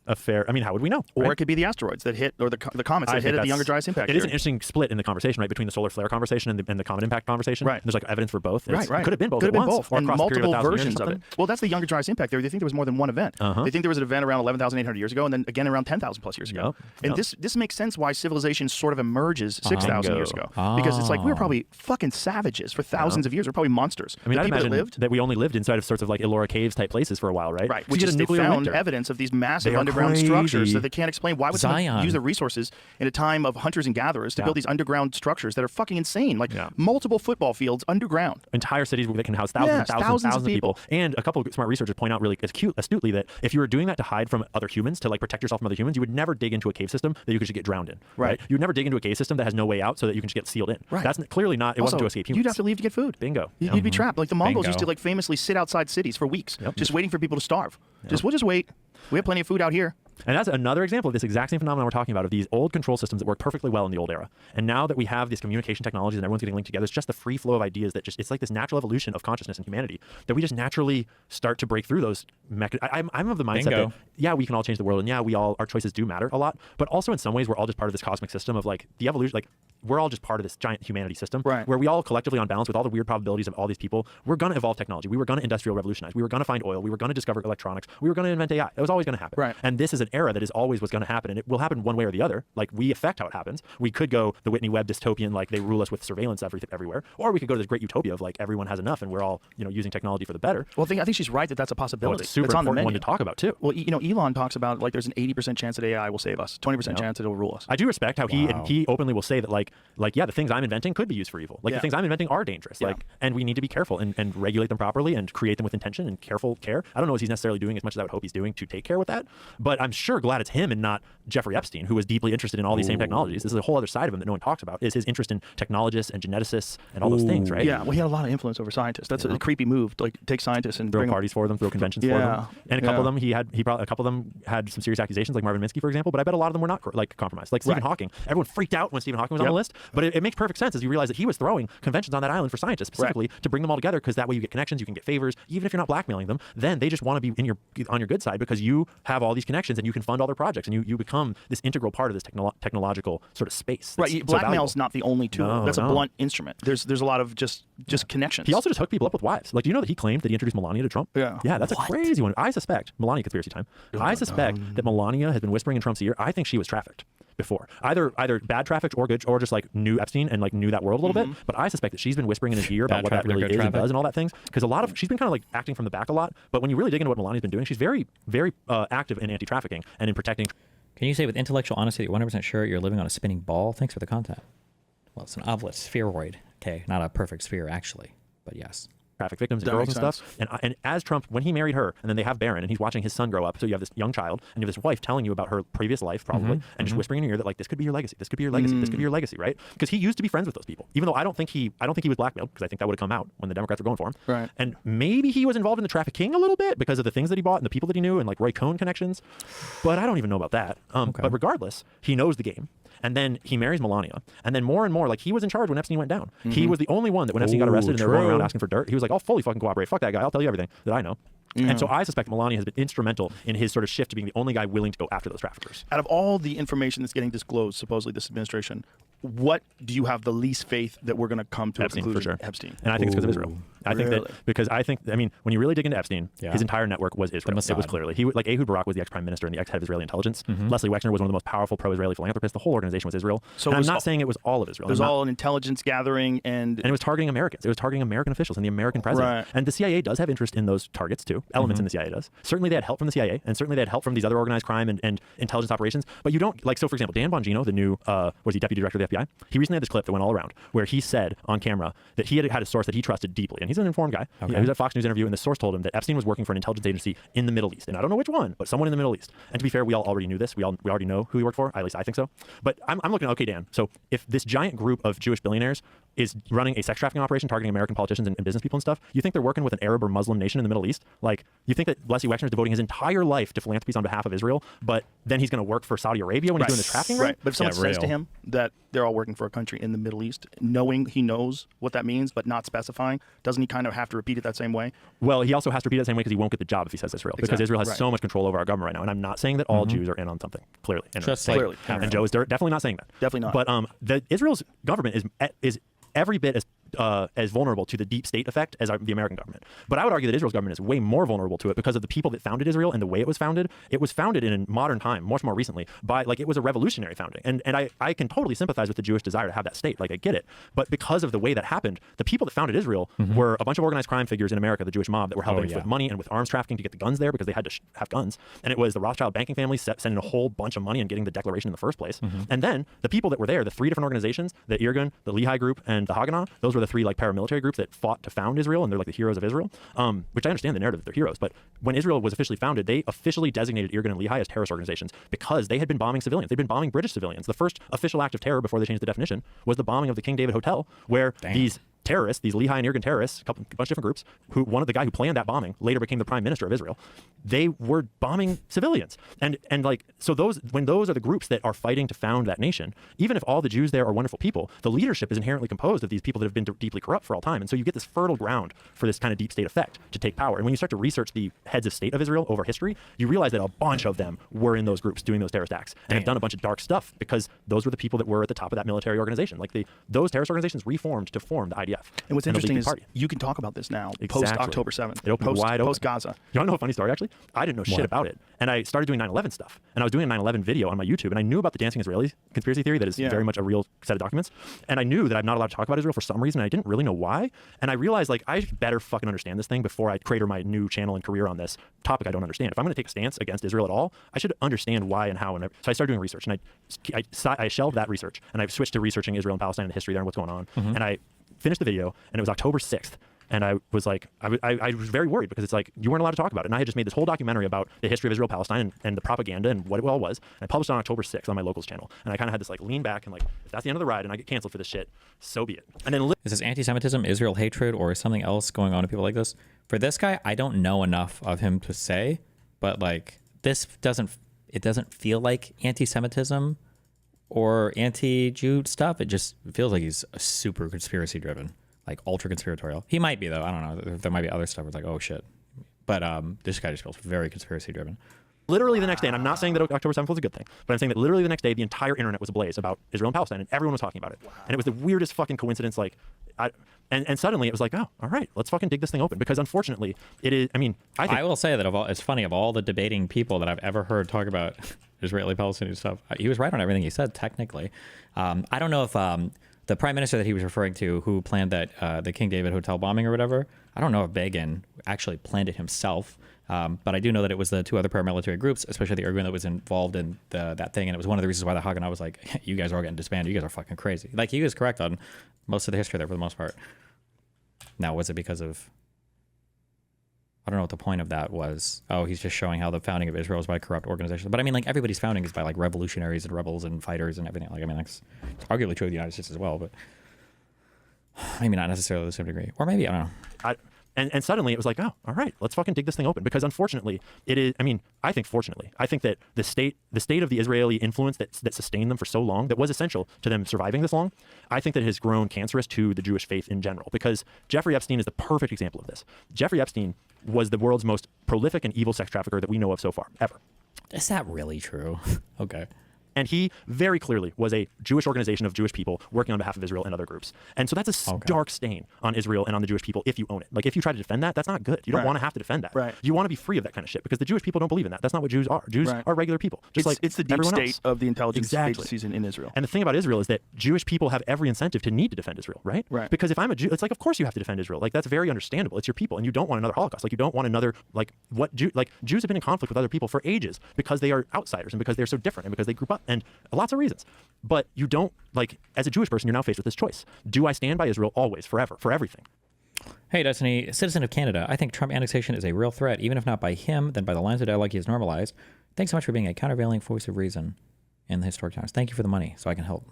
A fair. I mean, how would we know? Or right? it could be the asteroids that hit, or the comets that hit at the Younger Dryas impact. It is an interesting split in the conversation, right, between the solar flare conversation and the comet impact conversation. Right. There's like evidence for both. Right. It could have been both. Could have been both. both. And multiple versions of it. Well, that's the Younger Dryas impact theory. They think there was more than one event. They think there was an event around 11,800 years ago, and then again around 10,000 plus years ago. And this makes sense why civilization sort of emerges 6,000 years ago, because it's like we were probably fucking savages for thousands of years. We're probably monsters. I mean, I'd people imagine that we only lived inside of sorts of like Ellora caves type places for a while, right? Right. Which is they found evidence of these massive underground structures that they can't explain. Why would someone use the resources in a time of hunters and gatherers to build these underground structures that are fucking insane, like multiple football fields underground, entire cities that can house thousands of people. And a couple of smart researchers point out really astutely that if you were doing that to hide from other humans, to like protect yourself from other humans, you would never dig into a cave system that you could just get drowned in. Right. You would never dig into a cave system that has no way out so that you can just get sealed in. Right. That's clearly not. It wasn't to escape humans. You'd have to leave to get food. Bingo. You'd be trapped. Like the Mongols used to like famously sit outside cities for weeks, just waiting for people to starve. We'll just wait. We have plenty of food out here. And that's another example of this exact same phenomenon we're talking about, of these old control systems that worked perfectly well in the old era. And now that we have these communication technologies and everyone's getting linked together, it's just the free flow of ideas that just, it's like this natural evolution of consciousness and humanity that we just naturally start to break through those I'm of the mindset that, we can all change the world, and our choices do matter a lot, but also in some ways we're all just part of this cosmic system of like the evolution, like we're all just part of this giant humanity system where we all collectively on balance with all the weird probabilities of all these people, we're going to evolve technology. We were going to industrial revolutionize. We were going to find oil. We were going to discover electronics. We were going to invent AI. It was always going to happen. And this is an era that is always what's going to happen, and it will happen one way or the other. Like we affect how it happens. We could go the Whitney Webb dystopian, like they rule us with surveillance everywhere, or we could go to this great utopia of like everyone has enough and we're all using technology for the better. Well, I think she's right that that's a possibility. It's super important one to talk about too. Well, Elon talks about like there's an 80% chance that AI will save us, 20% chance that it'll rule us. I do respect how he openly will say that like the things I'm inventing could be used for evil. Like the things I'm inventing are dangerous. And we need to be careful and regulate them properly and create them with intention and careful care. I don't know if he's necessarily doing as much as I would hope he's doing to take care with that, but I'm sure glad it's him and not Jeffrey Epstein, who was deeply interested in all these same technologies. This is a whole other side of him that no one talks about, is his interest in technologists and geneticists and all those things, right? Yeah, well, he had a lot of influence over scientists. That's a creepy move, to like take scientists and throw parties for them, throw conventions for them. And a couple of them, a couple of them had some serious accusations, like Marvin Minsky, for example, but I bet a lot of them were not like compromised. Like Stephen Hawking. Everyone freaked out when Stephen Hawking was on the list, but it makes perfect sense as you realize that he was throwing conventions on that island for scientists specifically to bring them all together, because that way you get connections, you can get favors, even if you're not blackmailing them, then they just want to be on your good side because you have all these connections and you can fund all their projects, and you become this integral part of this technological sort of space. Blackmail's not the only tool. That's a blunt instrument. There's a lot of just connections. He also just hooked people up with wives. Like, do you know that he claimed that he introduced Melania to Trump? Yeah, that's a crazy one. I suspect Melania conspiracy time. I suspect that Melania has been whispering in Trump's ear. I think she was trafficked before, either bad trafficked or good, or just like knew Epstein and like knew that world a little bit. But I suspect that she's been whispering in his ear about what that really is and does and all that things, because she's been kind of like acting from the back a lot. But when you really dig into what Melania's been doing, she's very, very active in anti-trafficking and in protecting. Can you say with intellectual honesty that you're 100% sure you're living on a spinning ball? Thanks for the content. Well, it's an oblate spheroid. Okay, not a perfect sphere actually, but yes. Traffic victims and girls and stuff. And as Trump, when he married her, and then they have Barron, and he's watching his son grow up. So you have this young child, and you have this wife telling you about her previous life, probably, and just whispering in your ear that like this could be your legacy, this could be your legacy, this could be your legacy, right? Because he used to be friends with those people, even though I don't think he was blackmailed, because I think that would have come out when the Democrats were going for him. Right. And maybe he was involved in the trafficking a little bit because of the things that he bought and the people that he knew and like Roy Cohn connections, but I don't even know about that. But regardless, he knows the game. And then he marries Melania. And then more and more, like he was in charge when Epstein went down. He was the only one that when Epstein got arrested and they were going around asking for dirt, he was like, I'll fully fucking cooperate. Fuck that guy. I'll tell you everything that I know. And so I suspect Melania has been instrumental in his sort of shift to being the only guy willing to go after those traffickers. Out of all the information that's getting disclosed, supposedly this administration, what do you have the least faith that we're going to come to Epstein, a conclusion? for sure. Epstein. And I think it's because of Israel. I think that because when you really dig into Epstein, his entire network was Israel. It was clearly like Ehud Barak was the ex-prime minister and the ex-head of Israeli intelligence. Leslie Wexner was one of the most powerful pro-Israeli philanthropists. The whole organization was Israel. So I'm not saying it was all of Israel. It was all an intelligence gathering, and it was targeting Americans. It was targeting American officials and the American president. Right. And the CIA does have interest in those targets too. Elements in the CIA does. Certainly they had help from the CIA, and certainly they had help from these other organized crime and intelligence operations. But you don't like, so for example, Dan Bongino, the new was he deputy director of the FBI? He recently had this clip that went all around where he said on camera that he had a source that he trusted deeply, and he's an informed guy. Okay. He was at Fox News interview, and the source told him that Epstein was working for an intelligence agency in the Middle East, and I don't know which one, but someone in the Middle East. And to be fair, we all already knew this. We already know who he worked for. At least I think so. But I'm looking. Okay, Dan. So if this giant group of Jewish billionaires is running a sex trafficking operation targeting American politicians and business people and stuff, you think they're working with an Arab or Muslim nation in the Middle East? Like, you think that Leslie Wexner is devoting his entire life to philanthropies on behalf of Israel, but then he's going to work for Saudi Arabia when he's doing the trafficking, right? But if someone says to him that they're all working for a country in the Middle East, knowing he knows what that means, but not specifying, doesn't he kind of have to repeat it that same way? Well, he also has to repeat it the same way because he won't get the job if he says Israel, because Israel has so much control over our government right now. And I'm not saying that all Jews are in on something, clearly. Just like, clearly. And Joe is definitely not saying that. Definitely not. But the Israel's government is every bit as vulnerable to the deep state effect as the American government. But I would argue that Israel's government is way more vulnerable to it because of the people that founded Israel and the way it was founded. It was founded in a modern time, much more recently, by, like, it was a revolutionary founding. And I can totally sympathize with the Jewish desire to have that state. Like, I get it. But because of the way that happened, the people that founded Israel were a bunch of organized crime figures in America, the Jewish mob, that were helping with money and with arms trafficking to get the guns there because they had to have guns. And it was the Rothschild banking family sending a whole bunch of money and getting the declaration in the first place. And then the people that were there, the three different organizations, the Irgun, the Lehi group, and the Haganah, those were the three, like, paramilitary groups that fought to found Israel, and they're like the heroes of Israel, which I understand the narrative that they're heroes. But when Israel was officially founded, they officially designated Irgun and Lehi as terrorist organizations because they had been bombing civilians. They'd been bombing British civilians. The first official act of terror before they changed the definition was the bombing of the King David Hotel, where these terrorists, these Lehi and Irgun terrorists, a bunch of different groups, one of the guy who planned that bombing later became the prime minister of Israel. They were bombing civilians. And like, so when those are the groups that are fighting to found that nation, even if all the Jews there are wonderful people, the leadership is inherently composed of these people that have been deeply corrupt for all time. And so you get this fertile ground for this kind of deep state effect to take power. And when you start to research the heads of state of Israel over history, you realize that a bunch of them were in those groups doing those terrorist acts and have done a bunch of dark stuff because those were the people that were at the top of that military organization. Like, those terrorist organizations reformed to form the IDF. And what's interesting is you can talk about this now, post October 7th. It opened wide open. Post Gaza. You want to know a funny story, actually? I didn't know shit about it. And I started doing 9/11 stuff. And I was doing a 9/11 video on my YouTube. And I knew about the dancing Israeli conspiracy theory that is very much a real set of documents. And I knew that I'm not allowed to talk about Israel for some reason. And I didn't really know why. And I realized, like, I better fucking understand this thing before I crater my new channel and career on this topic I don't understand. If I'm going to take a stance against Israel at all, I should understand why and how. And so I started doing research. And I shelved that research. And I switched to researching Israel and Palestine and the history there and what's going on. And I finished the video. And it was October 6th. And I was like, I was very worried because it's like, you weren't allowed to talk about it. And I had just made this whole documentary about the history of Israel, Palestine, and the propaganda and what it all was. And I published it on October 6th on my locals channel. And I kind of had this like lean back and like, if that's the end of the ride and I get canceled for this shit, so be it. And then is this anti-Semitism, Israel hatred, or something else going on to people like this? For this guy, I don't know enough of him to say, but like, it doesn't feel like anti-Semitism or anti-Jew stuff. It just feels like he's super conspiracy driven. Like ultra conspiratorial. He might be though. I don't know. There might be other stuff where it's like, oh shit. But this guy just feels very conspiracy driven. Literally the next day, and I'm not saying that October 7th was a good thing, but I'm saying that literally the next day, the entire internet was ablaze about Israel and Palestine, and everyone was talking about it. And it was the weirdest fucking coincidence. Like, and suddenly it was like, oh, all right, let's fucking dig this thing open. Because unfortunately, it is. I mean, I will say that it's funny, of all the debating people that I've ever heard talk about Israeli-Palestinian stuff, he was right on everything he said. Technically, I don't know if the prime minister that he was referring to, who planned that the King David Hotel bombing or whatever, I don't know if Begin actually planned it himself. But I do know that it was the two other paramilitary groups, especially the Irgun, that was involved in that thing. And it was one of the reasons why the Haganah was like, you guys are all getting disbanded. You guys are fucking crazy. Like, he was correct on most of the history there for the most part. Now, was it because of... I don't know what the point of that was. Oh, he's just showing how the founding of Israel is by corrupt organizations. But I mean, like, everybody's founding is by like revolutionaries and rebels and fighters and everything. Like, I mean, it's arguably true of the United States as well, but maybe not necessarily to the same degree. Or maybe, I don't know. And suddenly it was like, oh, all right, let's fucking dig this thing open. Because unfortunately, it is, I mean, I think fortunately, I think that the state of the Israeli influence that sustained them for so long, that was essential to them surviving this long, I think that it has grown cancerous to the Jewish faith in general. Because Jeffrey Epstein is the perfect example of this. Jeffrey Epstein was the world's most prolific and evil sex trafficker that we know of so far, ever. Is that really true? Okay. And he very clearly was a Jewish organization of Jewish people working on behalf of Israel and other groups. And so that's a dark stain on Israel and on the Jewish people if you own it. Like, if you try to defend that, that's not good. You don't want to have to defend that. Right. You want to be free of that kind of shit, because the Jewish people don't believe in that. That's not what Jews are. Jews are regular people. It's the deep state of the intelligence agencies in Israel. And the thing about Israel is that Jewish people have every incentive to need to defend Israel, right? Right. Because if I'm a Jew, it's like, of course you have to defend Israel. Like, that's very understandable. It's your people, and you don't want another Holocaust. Like, you don't want another, like, Jews have been in conflict with other people for ages because they are outsiders and because they're so different and because they group up, and lots of reasons. But you don't, like, as a Jewish person, you're now faced with this choice. Do I stand by Israel always, forever, for everything? Hey, Destiny, citizen of Canada. I think Trump annexation is a real threat, even if not by him, then by the lines of dialogue he has normalized. Thanks so much for being a countervailing voice of reason in the historic times. Thank you for the money, so I can help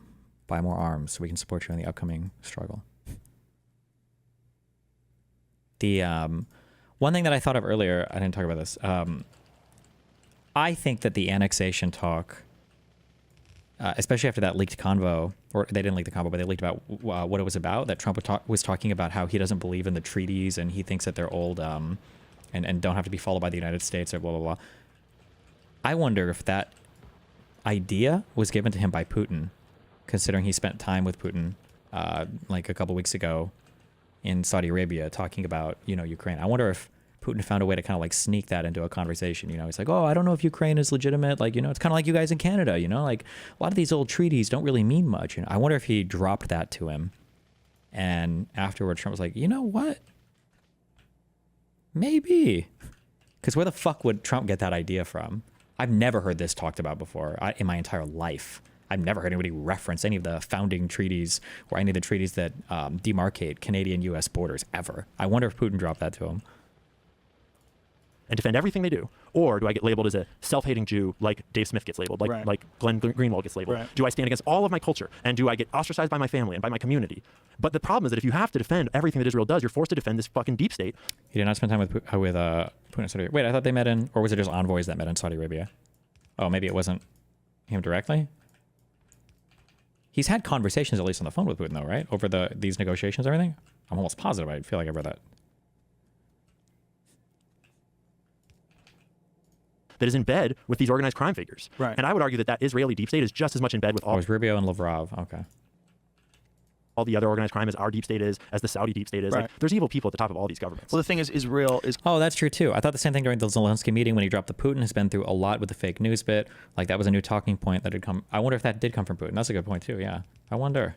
buy more arms, so we can support you in the upcoming struggle. The one thing that I thought of earlier, I didn't talk about this. I think that the annexation talk, especially after that leaked convo, or they didn't leak the convo, but they leaked about what it was about, that Trump was talking about how he doesn't believe in the treaties and he thinks that they're old and don't have to be followed by the United States or blah, blah, blah. I wonder if that idea was given to him by Putin, considering he spent time with Putin like a couple weeks ago in Saudi Arabia talking about, you know, Ukraine. I wonder if Putin found a way to kind of like sneak that into a conversation. You know, he's like, oh, I don't know if Ukraine is legitimate. Like, you know, it's kind of like you guys in Canada, you know, like a lot of these old treaties don't really mean much. You know, I wonder if he dropped that to him. And afterwards, Trump was like, you know what? Maybe. Because where the fuck would Trump get that idea from? I've never heard this talked about before in my entire life. I've never heard anybody reference any of the founding treaties or any of the treaties that demarcate Canadian-U.S. borders ever. I wonder if Putin dropped that to him. And defend everything they do? Or do I get labeled as a self-hating Jew like Dave Smith gets labeled, like Glenn Greenwald gets labeled? Right. Do I stand against all of my culture? And do I get ostracized by my family and by my community? But the problem is that if you have to defend everything that Israel does, you're forced to defend this fucking deep state. He did not spend time with Putin in Saudi Arabia. Wait, I thought they met in, or was it just envoys that met in Saudi Arabia? Oh, maybe it wasn't him directly? He's had conversations, at least on the phone with Putin, though, right? Over these negotiations and everything? I'm almost positive. I feel like I've read that. That is in bed with these organized crime figures. Right. And I would argue that that Israeli deep state is just as much in bed with all. Oh, it was Rubio and Lavrov. Okay. All the other organized crime as our deep state is, as the Saudi deep state is. Right. Like, there's evil people at the top of all these governments. Well, the thing is, Israel is... Oh, that's true, too. I thought the same thing during the Zelensky meeting when he dropped the Putin has been through a lot with the fake news bit. Like, that was a new talking point that had come... I wonder if that did come from Putin. That's a good point, too, yeah. I wonder.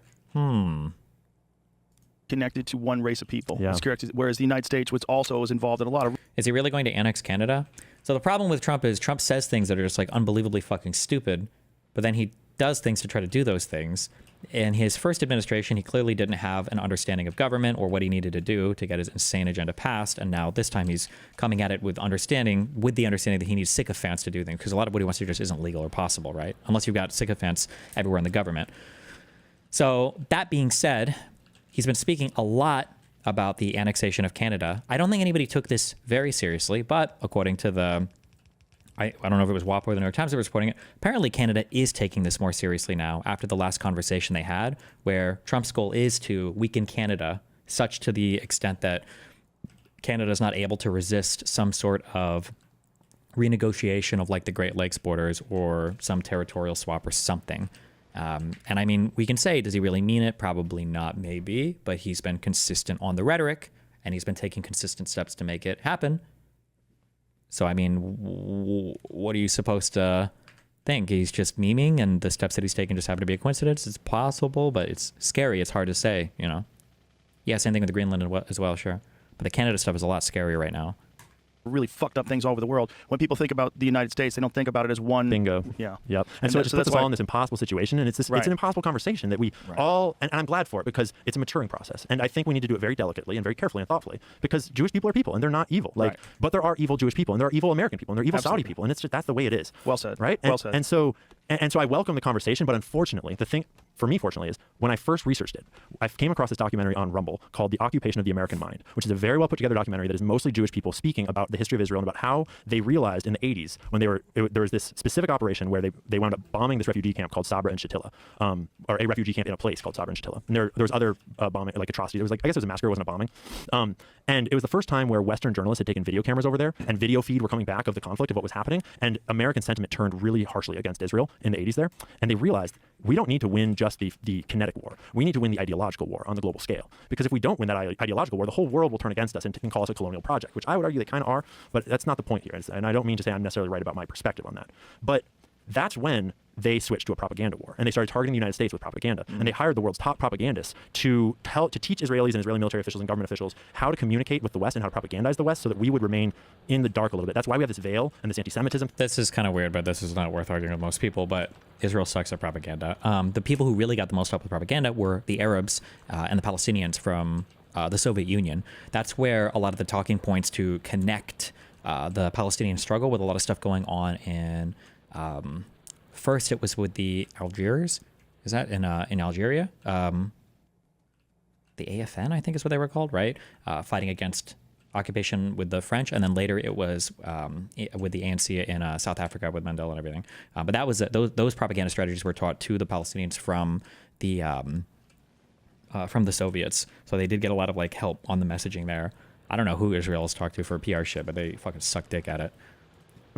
Connected to one race of people. Yeah. It's correct. Whereas the United States, which also is involved in a lot of... Is he really going to annex Canada? So the problem with Trump is Trump says things that are just like unbelievably fucking stupid, but then he does things to try to do those things. In his first administration, he clearly didn't have an understanding of government or what he needed to do to get his insane agenda passed. And now this time he's coming at it with the understanding that he needs sycophants to do things, because a lot of what he wants to do just isn't legal or possible, right? Unless you've got sycophants everywhere in the government. So that being said, he's been speaking a lot about the annexation of Canada. I don't think anybody took this very seriously, but according to the, I don't know if it was WAP or the New York Times that was reporting it, apparently Canada is taking this more seriously now after the last conversation they had, where Trump's goal is to weaken Canada such to the extent that Canada is not able to resist some sort of renegotiation of like the Great Lakes borders or some territorial swap or something. And I mean, we can say, does he really mean it? Probably not, maybe, but he's been consistent on the rhetoric and he's been taking consistent steps to make it happen. So, I mean, what are you supposed to think? He's just memeing and the steps that he's taken just happen to be a coincidence? It's possible, but it's scary. It's hard to say, you know? Yeah, same thing with the Greenland as well, sure. But the Canada stuff is a lot scarier right now. Really fucked up things all over the world. When people think about the United States, they don't think about it as one... Bingo. Yeah. Yep. And so it just puts us all in this impossible situation, and it's an impossible conversation that we all... And I'm glad for it, because it's a maturing process. And I think we need to do it very delicately and very carefully and thoughtfully, because Jewish people are people, and they're not evil. Like, but there are evil Jewish people, and there are evil American people, and there are evil Saudi people, and it's just, that's the way it is. Well said. Right? Well said. And so I welcome the conversation, but unfortunately, the thing for me, fortunately, is when I first researched it, I came across this documentary on Rumble called The Occupation of the American Mind, which is a very well put together documentary that is mostly Jewish people speaking about the history of Israel and about how they realized in the 80s when there was this specific operation where they wound up bombing this refugee camp called Sabra and Shatila, or a refugee camp in a place called Sabra and Shatila. And there was other bombing, like atrocities. There was like, I guess it was a massacre, it wasn't a bombing. And it was the first time where Western journalists had taken video cameras over there and video feed were coming back of the conflict of what was happening. And American sentiment turned really harshly against Israel in the 80s there. And they realized we don't need to win just the kinetic war. We need to win the ideological war on the global scale. Because if we don't win that ideological war, the whole world will turn against us and call us a colonial project, which I would argue they kind of are, but that's not the point here. And I don't mean to say I'm necessarily right about my perspective on that. But that's when they switched to a propaganda war, and they started targeting the United States with propaganda. And they hired the world's top propagandists to teach Israelis and Israeli military officials and government officials how to communicate with the West and how to propagandize the West so that we would remain in the dark a little bit. That's why we have this veil and this anti-Semitism. This is kind of weird, but this is not worth arguing with most people, but Israel sucks at propaganda. The people who really got the most help with propaganda were the Arabs and the Palestinians from the Soviet Union. That's where a lot of the talking points to connect the Palestinian struggle with a lot of stuff going on in. First, it was with the Algiers. Is that in Algeria? The AFN, I think, is what they were called, right? Fighting against occupation with the French, and then later it was with the ANC in South Africa with Mandela and everything. But that was those propaganda strategies were taught to the Palestinians from the Soviets, so they did get a lot of like help on the messaging there. I don't know who Israel has talked to for PR shit, but they fucking suck dick at it.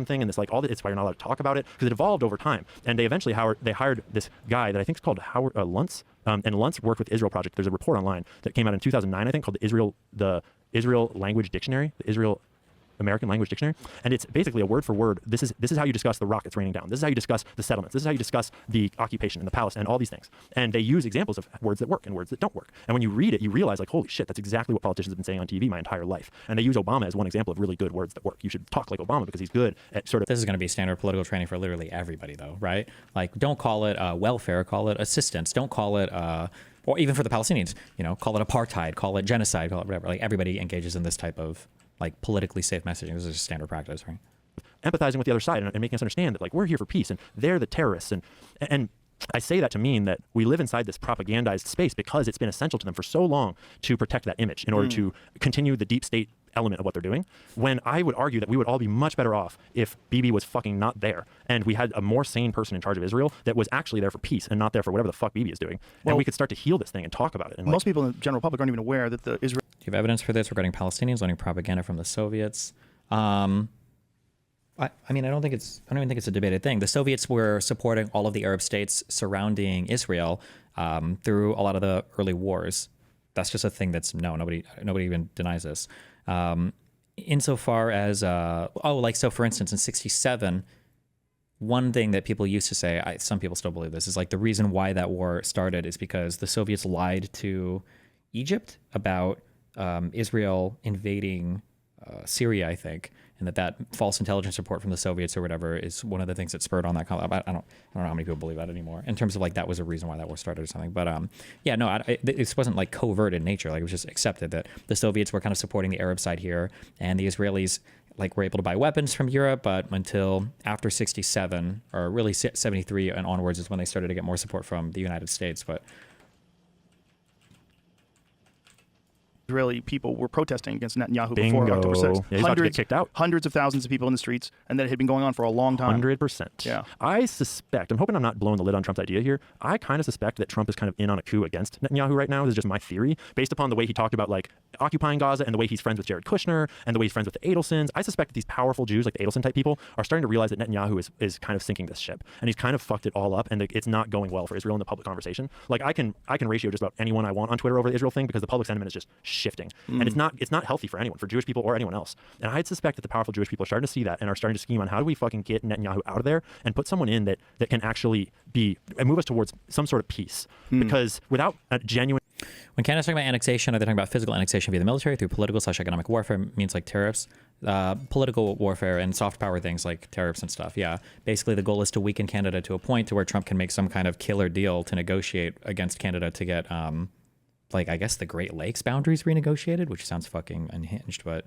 Thing and it's like all that. It's why you're not allowed to talk about it because it evolved over time. And they eventually hired this guy that I think is called Howard Luntz. And Luntz worked with Israel Project. There's a report online that came out in 2009, I think, called the Israel Language Dictionary, the Israel American Language Dictionary, and it's basically a word for word. This is how you discuss the rockets raining down. This is how you discuss the settlements. This is how you discuss the occupation and the palace and all these things. And they use examples of words that work and words that don't work. And when you read it, you realize like, holy shit, that's exactly what politicians have been saying on TV my entire life. And they use Obama as one example of really good words that work. You should talk like Obama because he's good at sort of. This is going to be standard political training for literally everybody, though, right? Like, don't call it welfare, call it assistance. Don't call it. Or even for the Palestinians, call it apartheid, call it genocide, call it whatever. Like everybody engages in this type of like politically safe messaging. This is just standard practice, right? Empathizing with the other side and making us understand that like we're here for peace and they're the terrorists. And I say that to mean that we live inside this propagandized space because it's been essential to them for so long to protect that image in order to continue the deep state element of what they're doing. When I would argue that we would all be much better off if Bibi was fucking not there and we had a more sane person in charge of Israel that was actually there for peace and not there for whatever the fuck Bibi is doing. And we could start to heal this thing and talk about it. And most people in the general public aren't even aware that the Israel. Do you have evidence for this regarding Palestinians learning propaganda from the Soviets? I mean, I don't even think it's a debated thing. The Soviets were supporting all of the Arab states surrounding Israel through a lot of the early wars. That's just a thing that's nobody even denies this. Insofar as so for instance in '67, one thing that people used to say, some people still believe this, is like the reason why that war started is because the Soviets lied to Egypt about Israel invading Syria, I think, and that false intelligence report from the Soviets or whatever is one of the things that spurred on that conflict. I don't know how many people believe that anymore in terms of like that was a reason why that war started or something. But this wasn't like covert in nature. Like it was just accepted that the Soviets were kind of supporting the Arab side here, and the Israelis like were able to buy weapons from Europe. But until after '67 or really '73 and onwards is when they started to get more support from the United States. But Israeli people were protesting against Netanyahu before October 6th. Yeah, he's about to get kicked out. Hundreds of thousands of people in the streets, and that it had been going on for a long time. 100%. Yeah. I suspect, I'm hoping I'm not blowing the lid on Trump's idea here. I kind of suspect that Trump is kind of in on a coup against Netanyahu right now. This is just my theory, based upon the way he talked about like occupying Gaza and the way he's friends with Jared Kushner and the way he's friends with the Adelsons. I suspect that these powerful Jews, like the Adelson type people, are starting to realize that Netanyahu is kind of sinking this ship, and he's kind of fucked it all up, and it's not going well for Israel in the public conversation. Like I can ratio just about anyone I want on Twitter over the Israel thing because the public sentiment is just shifting, and it's not healthy for anyone, for Jewish people or anyone else. And I'd suspect that the powerful Jewish people are starting to see that and are starting to scheme on how do we fucking get Netanyahu out of there and put someone in that can actually move us towards some sort of peace. Because without a genuine. When Canada's talking about annexation, are they talking about physical annexation via the military through political/economic warfare, means like tariffs, political warfare and soft power things like tariffs and stuff? Yeah. Basically, the goal is to weaken Canada to a point to where Trump can make some kind of killer deal to negotiate against Canada to get like I guess the Great Lakes boundaries renegotiated, which sounds fucking unhinged, but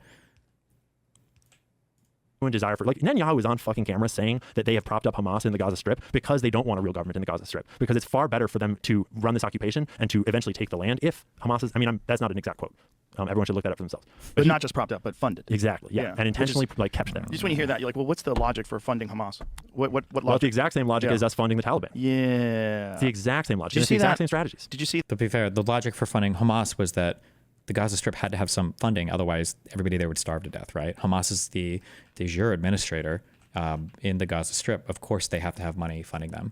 desire for like Netanyahu is on fucking camera saying that they have propped up Hamas in the Gaza Strip because they don't want a real government in the Gaza Strip, because it's far better for them to run this occupation and to eventually take the land if Hamas is, that's not an exact quote. Everyone should look that up for themselves. But not just propped up, but funded. Exactly. Yeah. And intentionally kept there. Just when you hear that, you're like, well, what's the logic for funding Hamas? What logic? Well, the exact same logic is us funding the Taliban. Yeah. It's the exact same logic. Did you see the exact that? same strategies. Did you see? To be fair, the logic for funding Hamas was that the Gaza Strip had to have some funding, otherwise everybody there would starve to death, right? Hamas is the de jure administrator in the Gaza Strip. Of course, they have to have money funding them.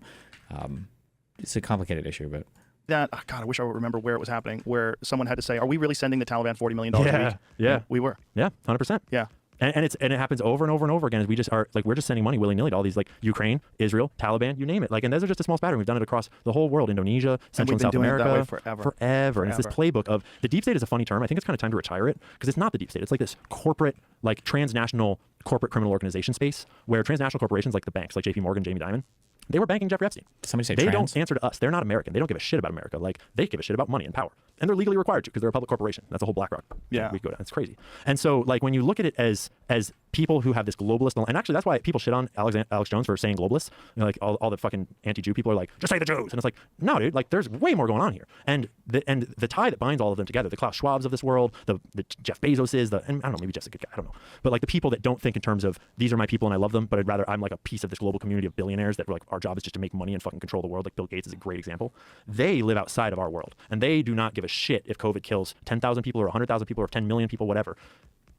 It's a complicated issue, but that God, I wish I would remember where it was happening, where someone had to say, "Are we really sending the Taliban $40 million a week?" Yeah, we were. Yeah, 100%. Yeah. And it happens over and over and over again as we just are like we're just sending money willy-nilly to all these like Ukraine, Israel, Taliban, you name it. Like, and those are just a small spattering. We've done it across the whole world, Indonesia, Central and South America, that way forever. And it's this playbook of the deep state is a funny term. I think it's kind of time to retire it because it's not the deep state. It's like this corporate, like transnational corporate criminal organization space where transnational corporations like the banks, like JP Morgan, Jamie Dimon, They were banking Jeffrey Epstein. Somebody say they trans? don't answer to us. They're not American. They don't give a shit about America. Like, they give a shit about money and power. And they're legally required to because they're a public corporation. That's a whole BlackRock. Yeah. We go down. It's crazy. And so, like, when you look at it as people who have this globalist, and actually that's why people shit on Alex Jones for saying globalists. You know, like all the fucking anti-Jew people are like, just say the Jews. And it's like, no, dude, like there's way more going on here. And the tie that binds all of them together, the Klaus Schwabs of this world, the Jeff Bezoses, and I don't know, maybe Jeff's a good guy, I don't know. But like the people that don't think in terms of these are my people and I love them, but I'd rather I'm like a piece of this global community of billionaires that like our job is just to make money and fucking control the world. Like Bill Gates is a great example. They live outside of our world and they do not give a shit if COVID kills 10,000 people or 100,000 people or 10 million people, whatever.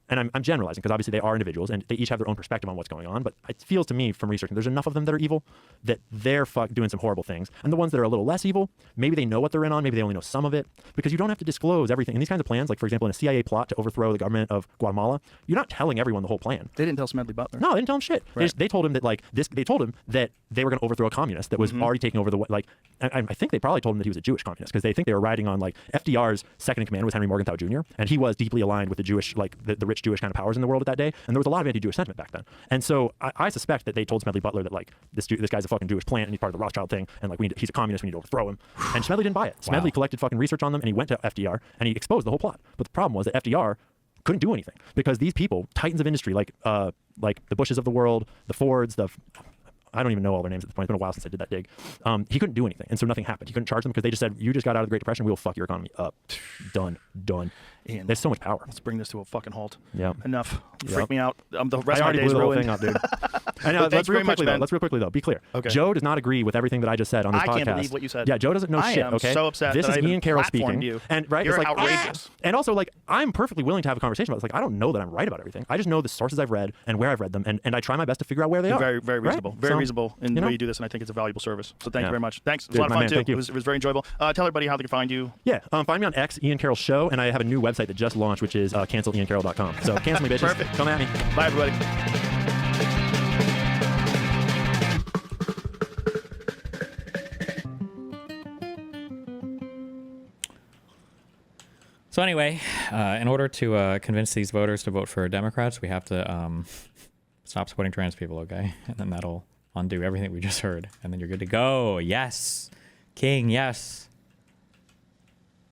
And I'm generalizing because obviously they are individuals and they each have their own perspective on what's going on. But it feels to me from researching, there's enough of them that are evil that they're doing some horrible things. And the ones that are a little less evil, maybe they know what they're in on, maybe they only know some of it, because you don't have to disclose everything. In these kinds of plans, like for example, in a CIA plot to overthrow the government of Guatemala, you're not telling everyone the whole plan. They didn't tell Smedley Butler. No, they didn't tell him shit. Right. They told him that they told him that they were going to overthrow a communist that was already taking over I think they probably told him that he was a Jewish communist because they think they were riding on like FDR's second in command was Henry Morgenthau Jr. and he was deeply aligned with the Jewish, like the rich Jewish kind of powers in the world at that day. And there was a lot of anti-Jewish sentiment back then. And so I suspect that they told Smedley Butler that like this guy's a fucking Jewish plant and he's part of the Rothschild thing and like he's a communist, we need to overthrow him. And Smedley didn't buy it. Smedley collected fucking research on them and he went to FDR and he exposed the whole plot. But the problem was that FDR couldn't do anything because these people, titans of industry, like the Bushes of the world, the Fords, I don't even know all their names at this point. It's been a while since I did that dig. He couldn't do anything. And so nothing happened. He couldn't charge them because they just said, you just got out of the Great Depression. We'll fuck your economy up. Done. Ian, there's so much power. Let's bring this to a fucking halt. Yeah. Enough. You freak me out. The rest I of my already day's blew the whole ruined. thing up, dude. And let's real quickly though. Be clear. Okay. Joe does not agree with everything that I just said on this podcast. I can't believe what you said. Yeah, Joe doesn't know shit. am Okay. so upset. This that is I Ian Carroll speaking. You. And right, You're it's like outrageous. And also like I'm perfectly willing to have a conversation about this. Like I don't know that I'm right about everything. I just know the sources I've read and where I've read them, and I try my best to figure out where they are. Very, very reasonable. Right? Very So, reasonable in the way you do this, and I think it's a valuable service. So thank you very much. Thanks. It was a lot of fun too. Thank you. It was very enjoyable. Tell everybody how they can find you. Yeah, find me on X, Ian Carroll Show, and I have a new website that just launched, which is canceliancarroll.com. So cancel me, bitches. Perfect. Come at me. Bye, everybody. So anyway, in order to convince these voters to vote for Democrats, we have to stop supporting trans people, okay? And then that'll undo everything we just heard. And then you're good to go. Yes. King, yes.